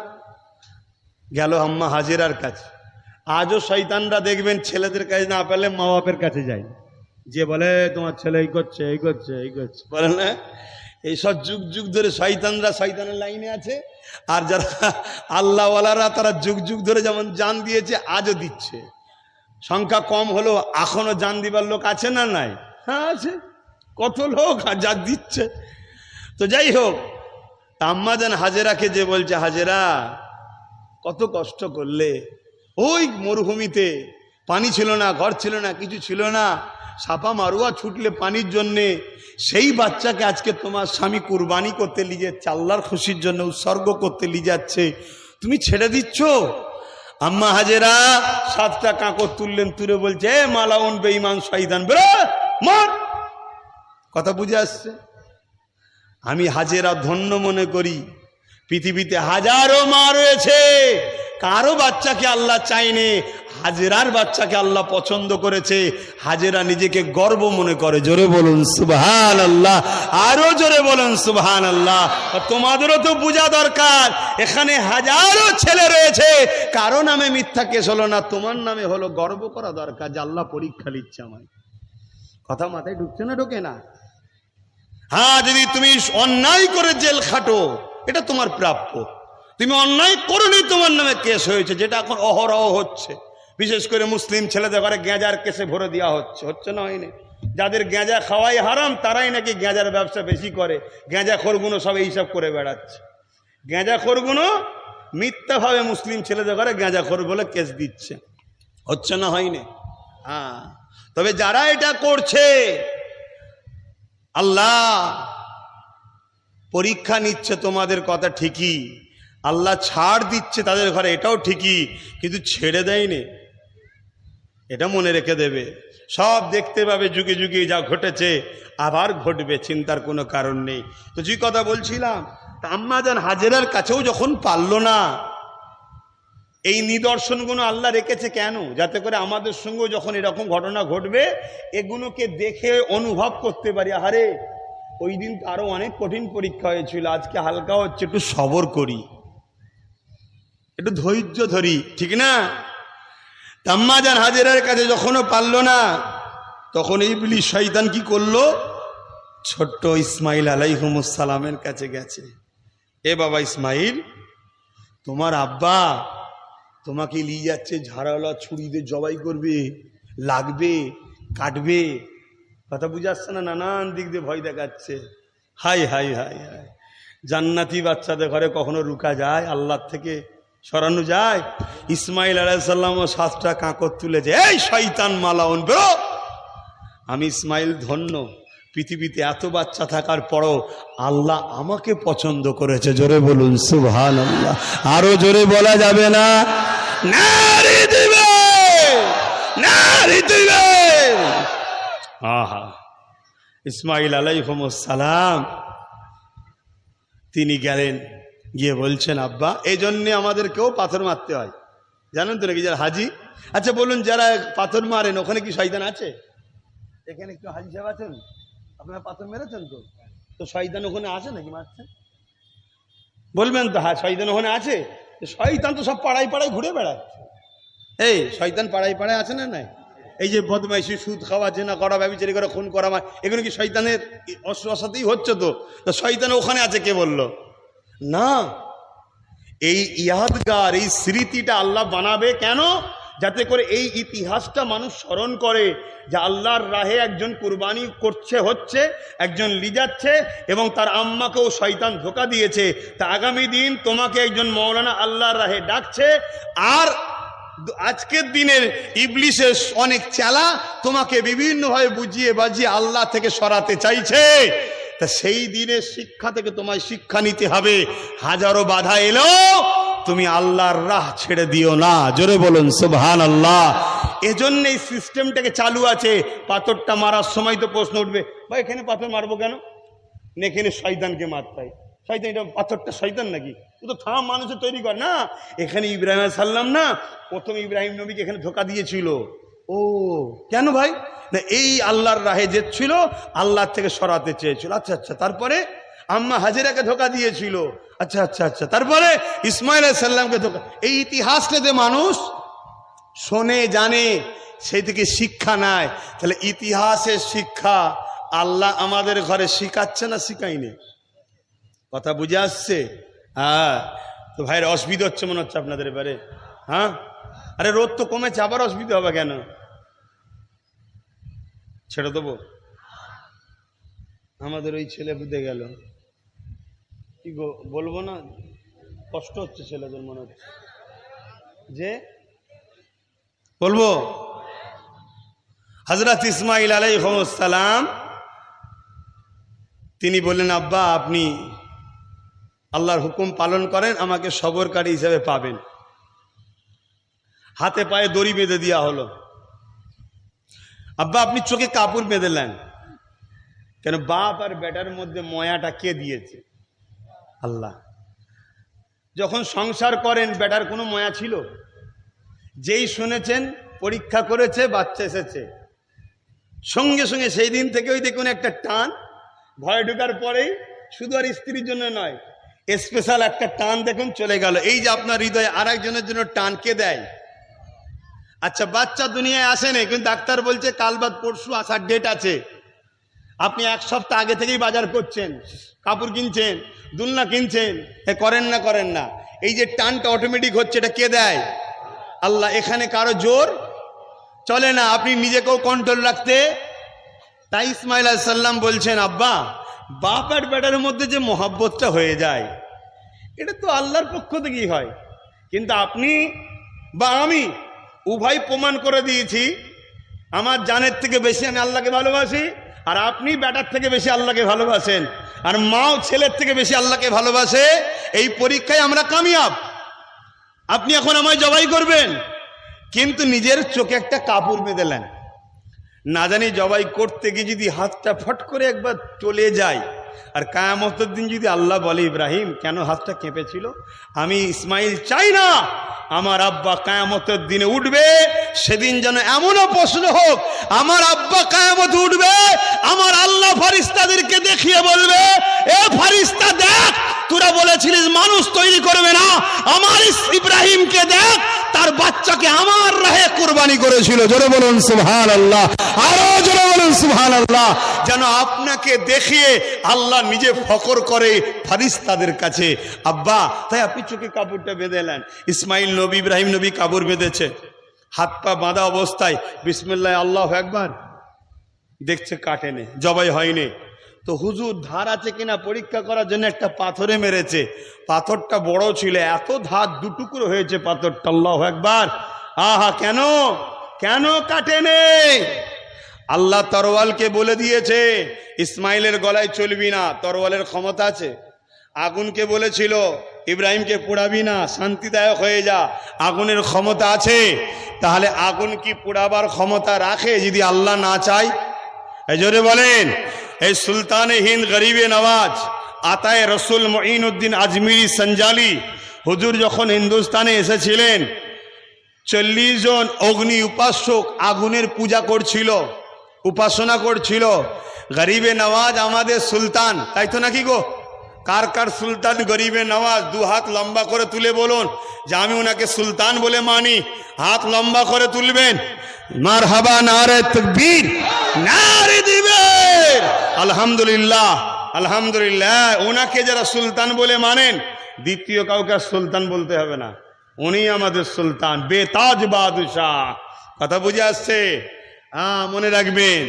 [SPEAKER 1] গেল আম্মা হাজেরার কাছে। আজও শয়তানরা দেখবেন ছেলেদের কাছে না পেলে মা বাপের কাছে যায়, যে বলে তোমার ছেলে এই করছে এই করছে এই করছে, বলে না? এইসব যুগ যুগ ধরে শয়তানরা শয়তানের লাইনে আছে। আর যারা আল্লাহওয়ালারা তারা যুগ যুগ ধরে যেমন জান দিয়েছে আজও দিচ্ছে। সংখ্যা কম হলো এখনো জান দিবার লোক আছে না নাই? হ্যাঁ আছে, কত লোক যা দিচ্ছে। তো যাই হোক, আম্মা জান হাজেরাকে যে বলছে, হাজেরা কত কষ্ট করলে, ওই মরুভূমিতে পানি ছিল না, ঘর ছিল না, কিছু ছিল না, সাপা মারুয়া ছুটলে পানির জন্যে, সেই বাচ্চাকে আজকে তোমার স্বামী কুরবানি করতে নিয়ে যাচ্ছে, আল্লাহর খুশির জন্য উৎসর্গ করতে নিয়ে যাচ্ছে, তুমি ছেড়ে দিচ্ছ? আম্মা হাজেরা 7টা কাঁকর তুললেন, তুলে বলছে এ মালাউন বেঈমান শয়তান, বেরো, মার। কথা বুঝে আসছে? আমি হাজেরা ধন্য মনে করি, পৃথিবীতে হাজারো মা রয়েছে, কারো বাচ্চাকে আল্লাহ চাইনে, হাজেরার বাচ্চাকে আল্লাহ পছন্দ করেছে। হাজেরা নিজেকে গর্ব মনে করে। জোরে বলুন সুবহানাল্লাহ, আরো জোরে বলুন সুবহানাল্লাহ। তোমাদেরও তো বোঝা দরকার, এখানে হাজারো ছেলে রয়েছে, কারো নামে মিথ্যা কেস হলো না, তোমার নামে হলো। গর্ব করা দরকার যে আল্লাহ পরীক্ষা নিচ্ছে আমায়। কথা মাথায় ঢুকছে না? ঢোকে না? হ্যাঁ, যদি তুমি অন্যায় করে জেল খাটো, এটা তোমার প্রাপ্য। তুমি অন্যায় করোনি, তোমার নামে কেস হয়েছে, যেটা এখন অহরহ হচ্ছে। বিশেষ করে মুসলিম ছেলেদের ঘরে গেঁজার কেসে ভরে দেওয়া হচ্ছে, হচ্ছে না? হয়নি? যাদের গেঁজা খাওয়াই হারাম, তারাই নাকি গেঁজার ব্যবসা বেশি করে। গেঁজা খোরগুলো সব এইসব করে বেড়াচ্ছে। গেঁজা খোরগুলো মিথ্যাভাবে মুসলিম ছেলেদের ঘরে গেঁজা খোর বলে কেস দিচ্ছে, হচ্ছে না? হয়নি? হ্যাঁ, তবে যারা এটা করছে আল্লাহ পরীক্ষা নিচ্ছে, তোমাদের কথা ঠিকই, আল্লাহ ছাড় দিচ্ছে তাদের ঘরে, এটাও ঠিকই, কিন্তু ছেড়ে দেয়নি, এটা মনে রেখে দেবে। সব দেখতে পাবে, যুগে যুগে যা ঘটেছে আবার ঘটবে, চিন্তার কোনো কারণ নেই। তো যে কথা বলছিলাম, আম্মা জান হাজেরার কাছেও যখন পারলো না, এই নিদর্শনগুলো আল্লাহ রেখেছে কেন? যাতে করে আমাদের সঙ্গেও যখন এরকম ঘটনা ঘটবে, এগুলোকে দেখে অনুভব করতে পারি, আরে ওই দিন তো আরো অনেক কঠিন পরীক্ষা হয়েছিল, আজকে হালকা হচ্ছে, একটু সবর করি, একটু ধৈর্য ধরি, ঠিক না? আম্মা জান হাজেরার কাছে যখনও পারলো না, তখন ইবলিস শয়তান কি করলো? ছোট্ট ইসমাইল আলাইহিস সালামের কাছে গেছে। এ বাবা ইসমাইল, তোমার আব্বা তোমাকে নিয়ে যাচ্ছে, ঝাড়াওয়ালা ছুরি দিয়ে জবাই করবে, লাগবে, কাটবে। কথা বুঝে আসছে না? নানান দিক দিয়ে ভয় দেখাচ্ছে। হাই হাই হাই হাই, জান্নাতি বাচ্চাদের ঘরে কখনো রুকা যায়? আল্লাহ থেকে সরানো যায়? ইসমাইল আলাইহিস সালামও 7টা কাঁকর তুলেছে, এই শয়তান মালাউন, বেরো। আমি ইসমাইল ধন্য, পৃথিবীতে এত বাচ্চা থাকার পরও আল্লাহ আমাকে পছন্দ করেছে। জোরে বলুন সুবহানাল্লাহ। আরো জোরে বলা যাবে না? নারী দিবে, নারী দিবে। আহা, ইসমাইল আলাইহিস সালাম তিনি গেলেন, গিয়ে বলছেন আব্বা, এই জন্যে আমাদেরকেও পাথর মারতে হয়, জানেন তো নাকি? যারা হাজি, আচ্ছা বলুন, যারা পাথর মারেন ওখানে কি শয়তান আছে? এখানে একটু হাজি সাহেব আছেন, আপনারা পাথর মেরেছেন তো? তো শয়তান ওখানে আছে নাকি মারছে? বলবেন তো হ্যাঁ শয়তান ওখানে আছে। শয়তান তো সব পাড়ায় পাড়ায় ঘুরে বেড়াচ্ছে। এই শয়তান পাড়ায় পাড়ায় আছে না? নাই? এই যে বদমাইশি, সুদ খাওয়া, জেনা করা, ব্যভিচারী করা, খুন করা, এগুলো কি শয়তানের অসাতেই হচ্ছে? তো শয়তান ওখানে আছে কে বলল? না, এই ইয়াদগার, এই স্মৃতিটা আল্লাহ বানাবে কেন? যাতে করে এই ইতিহাসটা মানুষ স্মরণ করে যে আল্লাহর রাহে একজন কুরবানি হচ্ছে, একজন লিজাচ্ছে এবং তার আম্মাকেও শয়তান ধোঁকা দিয়েছে। তা আগামী দিন তোমাকে একজন মৌলানা আল্লাহর রাহে ডাকছে, আর আজকের দিনের ইবলিসের অনেক চেলা তোমাকে বিভিন্নভাবে বুঝিয়ে বাজিয়ে আল্লাহ থেকে সরাতে চাইছে। তা সেই দিনের শিক্ষা থেকে তোমায় শিক্ষা নিতে হবে। হাজারো বাধা এলো, তুমি আল্লাহর রাহ ছেড়ে দিও না। জোরে বলুন সুবহানাল্লাহ। এজন্য এই সিস্টেমটাকে চালু আছে। পাথরটা মারার সময় তো প্রশ্ন উঠবে, ভাই এখানে পাথর মারবো কেন? এখানে শয়তানকে মারতে হয়। শয়তান, এটা পাথরটা শয়তান নাকি? ও তো থাম মানুষের তৈরি কর না। এখানে ইব্রাহিম আলাইহিস সালাম না, প্রথম ইব্রাহিম নবীকে এখানে ধোঁকা দিয়েছিল। ও কেন ভাই? না, এই আল্লাহর রাহে যে ছিল, আল্লাহর থেকে সরাতে চেয়েছিল। আচ্ছা আচ্ছা, তারপরে আম্মা হাজেরাকে ধোঁকা দিয়েছিল। আচ্ছা আচ্ছা আচ্ছা, তারপরে ইসমাইল আলাইহিস সালামকে ধোঁকা। এই ইতিহাসটা যে মানুষ শোনে, জানে, সেই থেকে শিক্ষা নেয়। তাহলে ইতিহাসের শিক্ষা আল্লাহ আমাদের ঘরে শিখাচ্ছে না শিখাইনি? কথা বুঝে আসছে? হ্যাঁ। তো ভাইয়ের অসুবিধা হচ্ছে মনে হচ্ছে আপনাদের এবারে? হ্যাঁ, আরে রোদ তো কমেছে, আবার অসুবিধা হবে কেন? ছেড়ে দেবো? আমাদের ওই ছেলে বুঝে গেল, কি বলবো না, কষ্ট হচ্ছে ছেলেদের মনে হচ্ছে যে বলবো। হযরত ইসমাঈল আলাইহিস সালাম তিনি বললেন, আব্বা আপনি আল্লাহর হুকুম পালন করেন, আমাকে সবরকারী হিসেবে পাবেন। হাতে পায়ে দড়ি বেঁধে দেওয়া হলো। আব্বা আপনি চোখে কাপড় বেঁধে নেন কেন? বাপ আর বেটার মধ্যে ময়াটা কে দিয়েছে? আল্লাহ। যখন সংসার করেন বেটার কোনো ময়া ছিল? যেই শুনেছেন, পরীক্ষা করেছে, বাচ্চা এসেছে, সঙ্গে সঙ্গে সেই দিন থেকে ওই দেখুন একটা টান, ভয় ঢোকার পরেই শুধু আর স্ত্রীর জন্য নয়, স্পেশাল একটা টান দেখুন চলে গেল। এই যে আপনার হৃদয়ে আর একজনের জন্য টান কে দেয়? আচ্ছা, বাচ্চা দুনিয়ায় আসেনি, কিন্তু ডাক্তার বলছে কাল বাদ পরশু আসার ডেট আছে। আপনি এক সপ্তাহ আগে থেকেই বাজার করছেন, কাপড় কিনছেন, দুলনা কিনছেন, করেন না? করেন না? এই যে টানটা অটোমেটিক হচ্ছে, এটা কে দেয়? আল্লাহ। এখানে কারো জোর চলে না, আপনি নিজেকেও কন্ট্রোল রাখতে। তাই ইসমাঈল আলাইহিস সালাম বলছেন, আব্বা বাপ আর বেটার মধ্যে যে মহব্বতটা হয়ে যায়, এটা তো আল্লাহর পক্ষ থেকেই হয়। কিন্তু আপনি বা আমি উভয় প্রমাণ করে দিয়েছি, আমার জানের থেকে বেশি আমি আল্লাহকে ভালোবাসি, আর আপনি বেটার থেকে বেশি আল্লাহকে ভালোবাসেন, আর মাও ছেলের থেকে বেশি আল্লাহকে ভালোবাসে। এই পরীক্ষায় আমরা কামিয়াব। আপনি এখন আমায় জবাই করবেন, কিন্তু নিজের চোখে একটা কাপড় বেঁধেলেন। না জানি জবাই করতে গিয়ে যদি হাতটা ফট করে একবার চলে যায়, আর কিয়ামতের দিন যদি আল্লাহ বলে, ইব্রাহিম কেন হাতটা কেঁপেছিল? আমি ইসমাইল চাই না আমার আব্বা কিয়ামতের দিনে উঠবে, সেদিন যেন এমনও প্রশ্ন হোক, আমার আব্বা কিয়ামতে উঠবে, আমার আল্লাহ ফেরেশতাদেরকে দেখিয়ে বলবে, এ ফেরেশতা দেখ, তোরা বলেছিলিস মানুষ তৈরি করবে না, আমার ইব্রাহিমকে দেখ, তার বাচ্চাকে আমার রাহে কুরবানি করেছিল। জোরে বলুন সুবহানাল্লাহ, আরো জোরে বলুন সুবহানাল্লাহ। যেন আপনাকে দেখিয়ে আল্লাহ নিজে ফখর করে ফেরেশতাদের কাছে। আব্বা, তাই আপনি চোখে কাপড়টা বেঁধে নেন। ইসমাইল নবী, ইব্রাহিম নবী কাপড় বেঁধেছে, হাত পা বাঁধা অবস্থায় বিসমিল্লাহ আল্লাহু আকবার, দেখছে কাটেনি, জবাই হয়নি। তো হুজুর ধার আছে কিনা পরীক্ষা করার জন্য একটা পাথরে মেরেছে। পাথরটা বড় ছিল, এত ধার দুটুকরো হয়েছে পাথরটা। আল্লাহু আকবার। আহা, কেন কেন কাটেনি? আল্লাহ তরোয়ালকে বলে দিয়েছে ইসমাইলের গলায় চলবি না, তরোয়ালের ক্ষমতা আছে। আগুনকে বলেছিল ইব্রাহিমকে পোড়াবি না, শান্তিদায়ক হয়ে যা, আগুনের ক্ষমতা আছে। তাহলে আগুন কি পোড়াবার ক্ষমতা রাখে যদি আল্লাহ না চায়? এই জোরে বলেন। এই সুলতানে হিন্দ গরিবে নওয়াজ আতায়ে রসুল মুঈনুদ্দিন আজমিরি সঞ্জালি হুজুর যখন হিন্দুস্তানে এসেছিলেন, 40 জন অগ্নি উপাসক আগুনের পূজা করছিল, উপাসনা করছিল। গরিবে নওয়াজ আমাদের সুলতান, তাই তো নাকি গো? কার কার সুলতান গরিবে নওয়াজ দু হাত লম্বা করে তুলে বলুন যে আমি ওনাকে সুলতান বলে মানি। হাত লম্বা করে তুলবেন। মারহাবা, নারে তাকবীর, নারে দিবেন। আলহামদুলিল্লাহ, আলহামদুলিল্লাহ। ওনাকে যারা সুলতান বলে মানেন, দ্বিতীয় কাউকে সুলতান বলতে হবে না, উনি আমাদের সুলতান, বেতাজ বাদশাহ। কথা বুঝে আসছে? হ্যাঁ, মনে রাখবেন।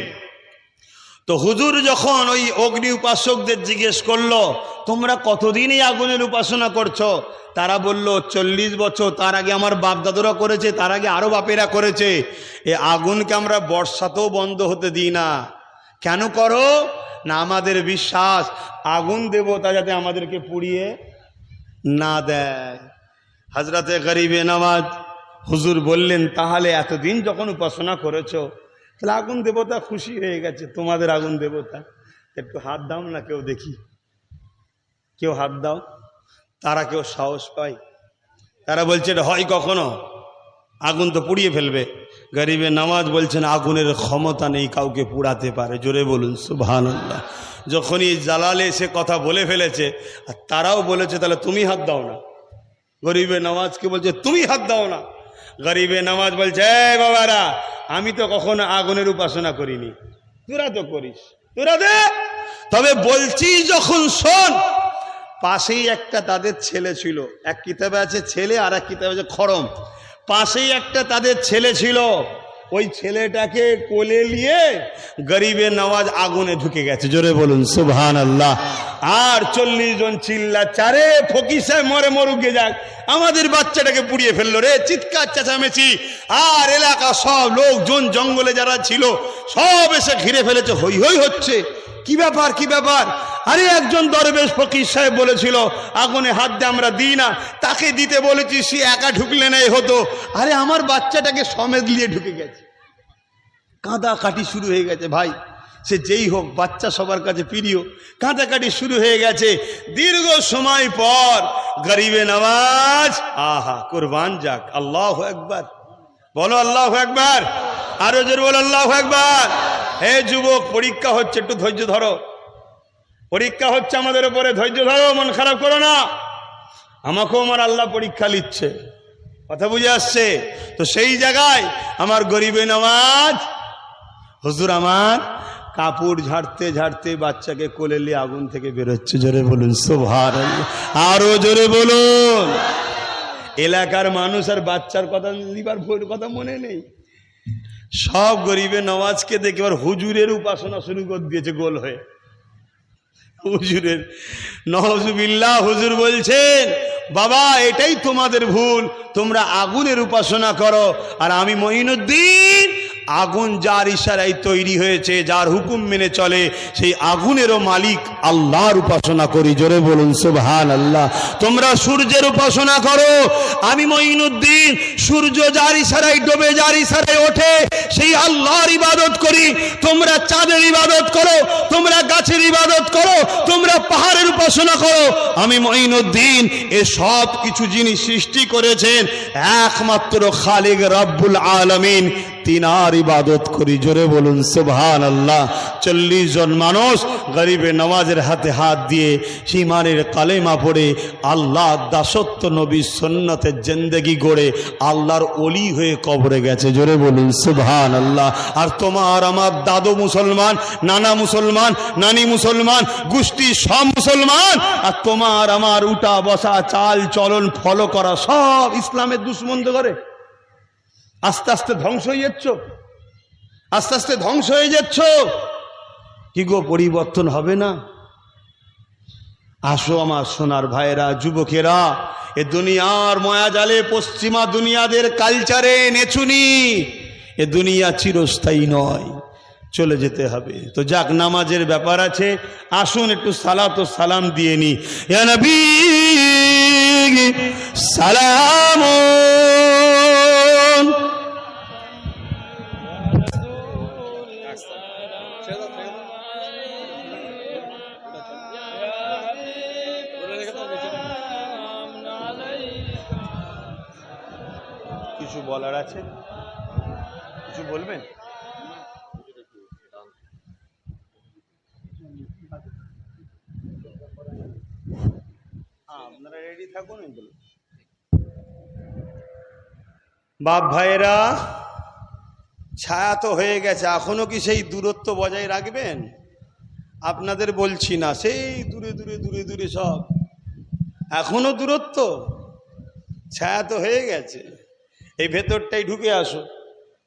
[SPEAKER 1] তো হুজুর যখন ওই অগ্নি উপাসকদের জিজ্ঞেস করলো তোমরা কতদিন এই আগুনের উপাসনা করছো, তারা বলল 40 বছর। তার আগে আমার বাপ দাদুরা করেছে, তার আগে আরো বাপেরা করেছে। এই আগুনকে আমরা বর্ষাতেও বন্ধ হতে দিই না। কেন করো না? আমাদের বিশ্বাস আগুন দেবতা যাতে আমাদেরকে পুড়িয়ে না দেয়। হযরতে গরিবে নওয়াজ হুজুর বললেন তাহলে এতদিন যখন উপাসনা করেছো, তাহলে আগুন দেবতা খুশি হয়ে গেছে, তোমাদের আগুন দেবতা, একটু হাত দাও না, কেউ দেখি, কেউ হাত দাও। তারা কেউ সাহস পায়? তারা বলছে এটা হয় কখনো? আগুন তো পুড়িয়ে ফেলবে। গরিবে নওয়াজ বলছেন আগুনের ক্ষমতা নেই কাউকে পুড়াতে পারে। জোরে বলুন সুবহানাল্লাহ। যখনই জালালে সে কথা বলে ফেলেছে, আর তারাও বলেছে তাহলে তুমি হাত দাও না। গরিবে নওয়াজকে বলছে তুমি হাত দাও না। গরিবে নওয়াজ বলছে এই বাবারা, আমি তো কখনো আগুনের উপাসনা করিনি, তোরা তো করিস, তোরা দে। তবে বলছি যখন শোন। পাশেই একটা তাদের ছেলে ছিল, এক কিতাবে আছে ছেলে আর এক কিতাবে আছে খড়ম। পাশেই একটা তাদের ছেলে ছিল, ওই ছেলেটাকে কোলে নিয়ে গরিবে নওয়াজ আগুনে ঢুকে গেছে। জোরে বলুন সুবহানাল্লাহ। আর 40 জন চিল্লাচারে ফকির সাহেব মরে মরুক গে যাক, আমাদের বাচ্চাটাকে পুড়িয়ে ফেললো রে। চিৎকার চেঁচামেচি, আর এলাকা সব লোকজন জঙ্গলে যারা ছিল সব এসে ঘিরে ফেলেছে, হই হই হচ্ছে। কি ব্যাপার, কি ব্যাপার? আরে একজন দরবেশ ফকির সাহেব বলেছিল আগুনে হাত দিয়ে আমরা দিই না, তাকে দিতে বলেছি, সে একা ঢুকলে নাই হতো। আরে আমার বাচ্চাটাকে সমেত নিয়ে ঢুকে গেছে। কাঁদাকাটি শুরু হয়ে গেছে। ভাই সে যেই হোক, বাচ্চা সবার কাছে প্রিয়। কাঁদাকাটি শুরু হয়ে গেছে। দীর্ঘ সময় পর গরিবে নওয়াজ, আহা কুরবান যাক, আল্লাহু আকবার বলো, আল্লাহু আকবার, আরো জোরে বলো আল্লাহু আকবার। হে যুবক, পরীক্ষা হচ্ছে, একটু ধৈর্য ধরো। পরীক্ষা হচ্ছে আমাদের উপরে, ধৈর্য ধরো, মন খারাপ করো না। আমাকেও আমার আল্লাহ পরীক্ষা নিচ্ছে। কথা বুঝে আসছে? তো সেই জায়গায় আমার গরিবে নওয়াজ হুজুর আমার কাপড় ঝাড়তে ঝাড়তে বাচ্চাকে কোলে নিয়ে আগুন থেকে বেরোচ্ছে। জোরে বলুন সুবহানাল্লাহ, আরো জোরে বলুন। এলাকার মানুষ আর বাচ্চার কথা নিবার কথা মনে নেই। সব গরিবে নওয়াজকে দেখে এবার হুজুরের উপাসনা শুরু করে দিয়েছে গোল হয়ে। হুজুরের নওজুবিল্লাহ। হুজুর বলছেন বাবা এটাই তোমাদের ভুল, তোমরা আগুনের উপাসনা করো, আর আমি মঈনুদ্দিন আগুন যার ইশারায় তৈরি হয়েছে, যার হুকুম মেনে চলে, সেই আগুনেরও মালিক আল্লাহর উপাসনা করি। জোরে বলুন সুবহানাল্লাহ। তোমরা সূর্যের উপাসনা করো, আমি মঈনুদ্দিন সূর্য যার ইশারায় ডোবে, যার ইশারায় ওঠে, সেই আল্লাহর ইবাদত করি। তোমরা চাঁদের ইবাদত করো, তোমরা গাছের ইবাদত করো, তোমরা পাহাড়ের উপাসনা করো। আমি মঈনুদ্দিন এ সব কিছু জিনিস সৃষ্টি করেছেন একমাত্র খালিক রব্বুল আলামিন, তিনার ইবাদত করি। জোরে বলুন সুবহানাল্লাহ। 40 জন মানুষ গরিবে নওয়াজের হাতে হাত দিয়ে ঈমানের কালেমা পড়ে আল্লাহ দাসত্ব নবী সুন্নতের জিন্দেগি গড়ে আল্লাহর ওলি হয়ে কবরে গেছে। জোরে বলুন সুবহানাল্লাহ। আর তোমার আমার দাদু মুসলমান, নানা মুসলমান, নানি মুসলমান, গোষ্ঠী সব মুসলমান, আর তোমার আমার উঠা বসা চাল চলন ফলো করা সব ইসলামের দুশ্মন করে। আস্তে আস্তে ধ্বংস হয়ে যাচ্ছ, আস্তে আস্তে ধ্বংস হয়ে যাচ্ছ। কি গো, পরিবর্তন হবে না? আসো আমার সোনার ভাইরা, যুবকেরা, এ দুনিয়ার মায়াজালে, পশ্চিমা দুনিয়াদের কালচারে নেচুনি। এ দুনিয়া চিরস্থায়ী নয়, চলে যেতে হবে। তো যাক, নামাজের ব্যাপার আছে, আসুন একটু সালাত ও সালাম দিয়ে নি। ইয়া নবী সালাম। কিছু বলার আছে? কিছু বলবেন? আপনারা রেডি থাকুন। বাপ ভাইরা, ছায়া তো হয়ে গেছে, এখনো কি সেই দূরত্ব বজায় রাখবেন? আপনাদের বলছি না, সেই দূরে দূরে দূরে দূরে সব এখনো দূরত্ব, ছায়া তো হয়ে গেছে। এই ভেতরটাই ঢুকে আসো,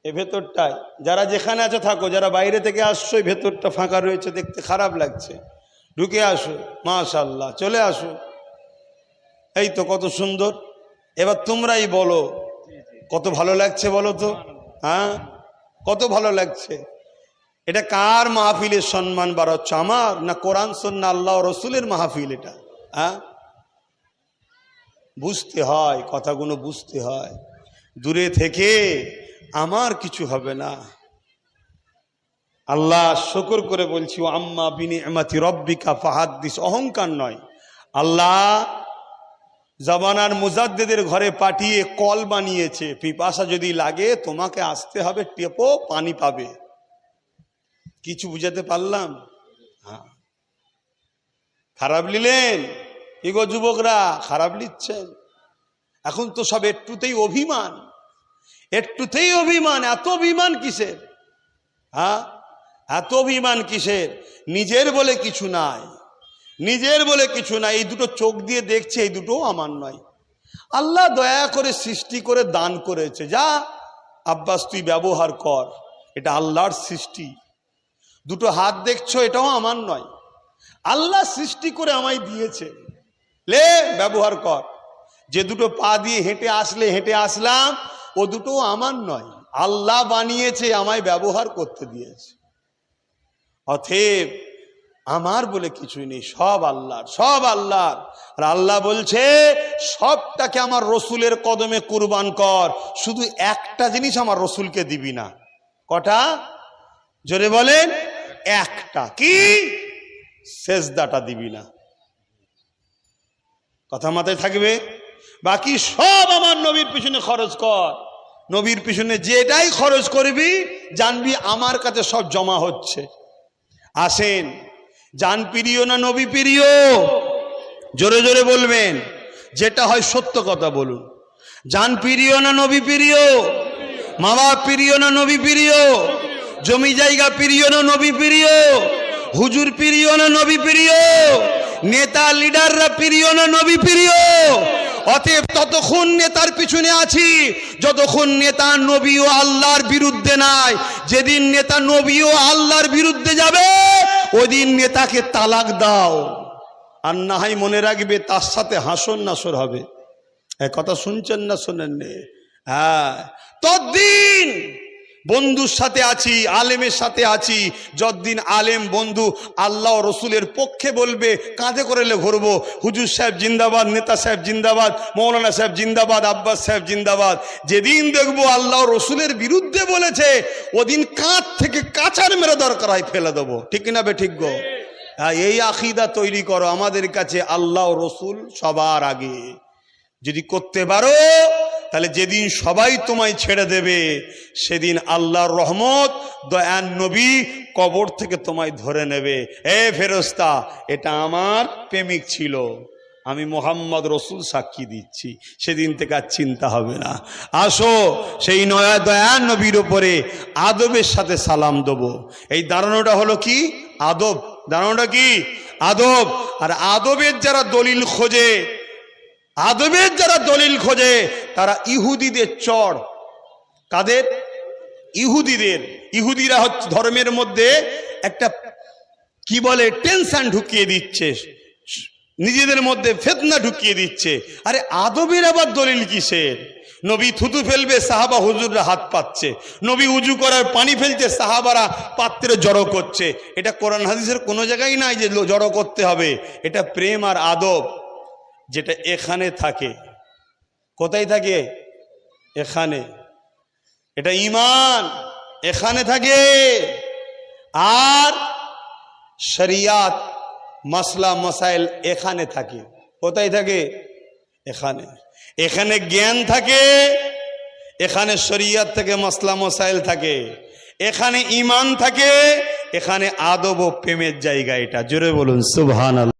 [SPEAKER 1] এই ভেতরটায় যারা যেখানে আছো থাকো, যারা বাইরে থেকে আসছো এই ভেতরটা ফাঁকা রয়েছে, দেখতে খারাপ লাগছে, ঢুকে আসো। মাশাআল্লাহ, চলে আসো। এই তো কত সুন্দর। এবার তোমরাই বলো কত ভালো লাগছে, বলো তো। হ্যাঁ, কত ভালো লাগছে। এটা কার মাহফিলের সম্মান বাড়াচ্ছে, আমার না কোরআন সুন্নাহ আল্লাহ রসুলের মাহফিল এটা? হ্যাঁ, বুঝতে হয়, কথাগুলো বুঝতে হয়। দূরে থেকে আমার কিছু হবে না। আল্লাহ শুকর করে বলছি, ও আম্মা বিনিআমাতি রব্বিকা ফাহাদ্দিস, অহংকার নয়। আল্লাহ জামানার মুজাদ্দিদের ঘরে পাঠিয়ে কল বানিয়েছে, পিপাসা যদি লাগে তোমাকে আসতে হবে, টেপো পানি পাবে। কিছু বুঝাতে পারলাম? হ্যাঁ, খারাপ নিলেন? এগো যুবকরা, খারাপ নিচ্ছেন। এখন তো সব একটুতেই অভিমান, একটুতেই অভিমান। এত অভিমান কিসের? হ্যাঁ, এত অভিমান কিসের? নিজের বলে কিছু নাই, নিজের বলে কিছু নাই। এই দুটো চোখ দিয়ে দেখছে, এই দুটো আমার নয়। আল্লাহ দয়া করে সৃষ্টি করে দান করেছে, যা আব্বাস তুই ব্যবহার কর, এটা আল্লাহর সৃষ্টি। দুটো হাত দেখছো, এটাও আমার নয়, আল্লাহ সৃষ্টি করে আমায় দিয়েছে, লে ব্যবহার কর। যে দুটো পা দিয়ে হেঁটে আসলে হেঁটে আসলাম, ও দুটো আমার নয়, আল্লাহ বানিয়েছে, আমায় ব্যবহার করতে দিয়েছে। অতএব আমার বলে কিছুই নেই, সব আল্লাহর, সব আল্লাহর। আর আল্লাহ বলছে সবটাকে আমার রসুলের কদমে কুরবান কর, শুধু একটা জিনিস আমার রসুলকে দিবি না। কটা? জোরে বলেন। একটা। কি? সেজদাটা দিবি না। কথা মাথায় থাকবে। বাকি সব আমার নবীর পিছনে খরচ কর। নবীর পিছনে যেটাই খরচ করবি জানবি আমার কাছে সব জমা হচ্ছে। আসেন, জান প্রিয় না নবী প্রিয়? জোরে জোরে বলবেন, যেটা হয় সত্য কথা বলুন। জান প্রিয় না নবী প্রিয়? মা বাপ প্রিয় না নবী প্রিয়? জমি জায়গা প্রিয় না নবী প্রিয়? হুজুর প্রিয় না নবী প্রিয়? নেতা লিডাররা প্রিয় না নবী প্রিয়? অতএব ততক্ষণ নেতার পিছনে আছি যতক্ষণ নেতা নবী ও আল্লাহর বিরুদ্ধে নাই। যেদিন নেতা নবী ও আল্লাহর বিরুদ্ধে যাবে ওদিন নেতাকে তালাক দাও, আর না হয় মনে রাখবে তার সাথে হাসর নাসর হবে। কথা শুনছেন না শোনেন? হ্যাঁ, ততদিন বন্ধুর সাথে আছি, আলেমের সাথে আছি। যতদিন আলেম বন্ধু আল্লাহ রসুলের পক্ষে বলবে, কাঁধে করে ঘুরবো, হুজুর সাহেব জিন্দাবাদ, নেতা সাহেব জিন্দাবাদ, মৌলানা সাহেব জিন্দাবাদ, আব্বাস সাহেব জিন্দাবাদ। যেদিন দেখবো আল্লাহ রসুলের বিরুদ্ধে বলেছে ওদিন কাঁধ থেকে কাঁচার মেরে দরকার হয় ফেলে দেবো। ঠিক না বে ঠিক গো? এই আকিদা তৈরি করো আমাদের কাছে, আল্লাহ রসুল সবার আগে। যদি করতে পারো তাহলে যেদিন সবাই তোমায় ছেড়ে দেবে সেদিন আল্লাহর রহমত দয়ান নবী কবর থেকে তোমায় ধরে নেবে। এ ফেরেশতা, এটা আমার প্রেমিক ছিল, আমি মোহাম্মদ রসুল সাক্ষী দিচ্ছি। সেদিন থেকে আর চিন্তা হবে না। আসো সেই নয়া দয়ান নবীর উপরে আদবের সাথে সালাম দেবো। এই দাঁড়ানোটা হলো কি? আদব। দাঁড়ানোটা কি? আদব। আর আদবের যারা দলিল খোঁজে, আদবের যারা দলিল খোঁজে তারা ইহুদিদের চর। কাদের? ইহুদিদের। ইহুদিরা হচ্ছে ধর্মের মধ্যে একটা কি বলে টেনশন ঢুকিয়ে দিচ্ছে, নিজেদের মধ্যে ফিতনা ঢুকিয়ে দিচ্ছে। আরে আদবের আবার দলিল কিসের? নবী থুতু ফেলবে, সাহাবা হুজুররা হাত পাচ্ছে। নবী উজু করার পানি ফেলছে, সাহাবারা পাত্রে জড়ো করছে। এটা কোরআন হাদিসের কোনো জায়গায় নাই যে জড়ো করতে হবে। এটা প্রেম আর আদব, যেটা এখানে থাকে। কোথায় থাকে? এখানে। এটা ঈমান এখানে থাকে। আর শরিয়াত মাসলা মাসাইল এখানে থাকে। কোথায় থাকে? এখানে। এখানে জ্ঞান থাকে, এখানে শরিয়াত থেকে মাসলা মাসাইল থাকে, এখানে ঈমান থাকে, এখানে আদব ও প্রেমের জায়গা। এটা জোরে বলুন সুবহানাল্লাহ।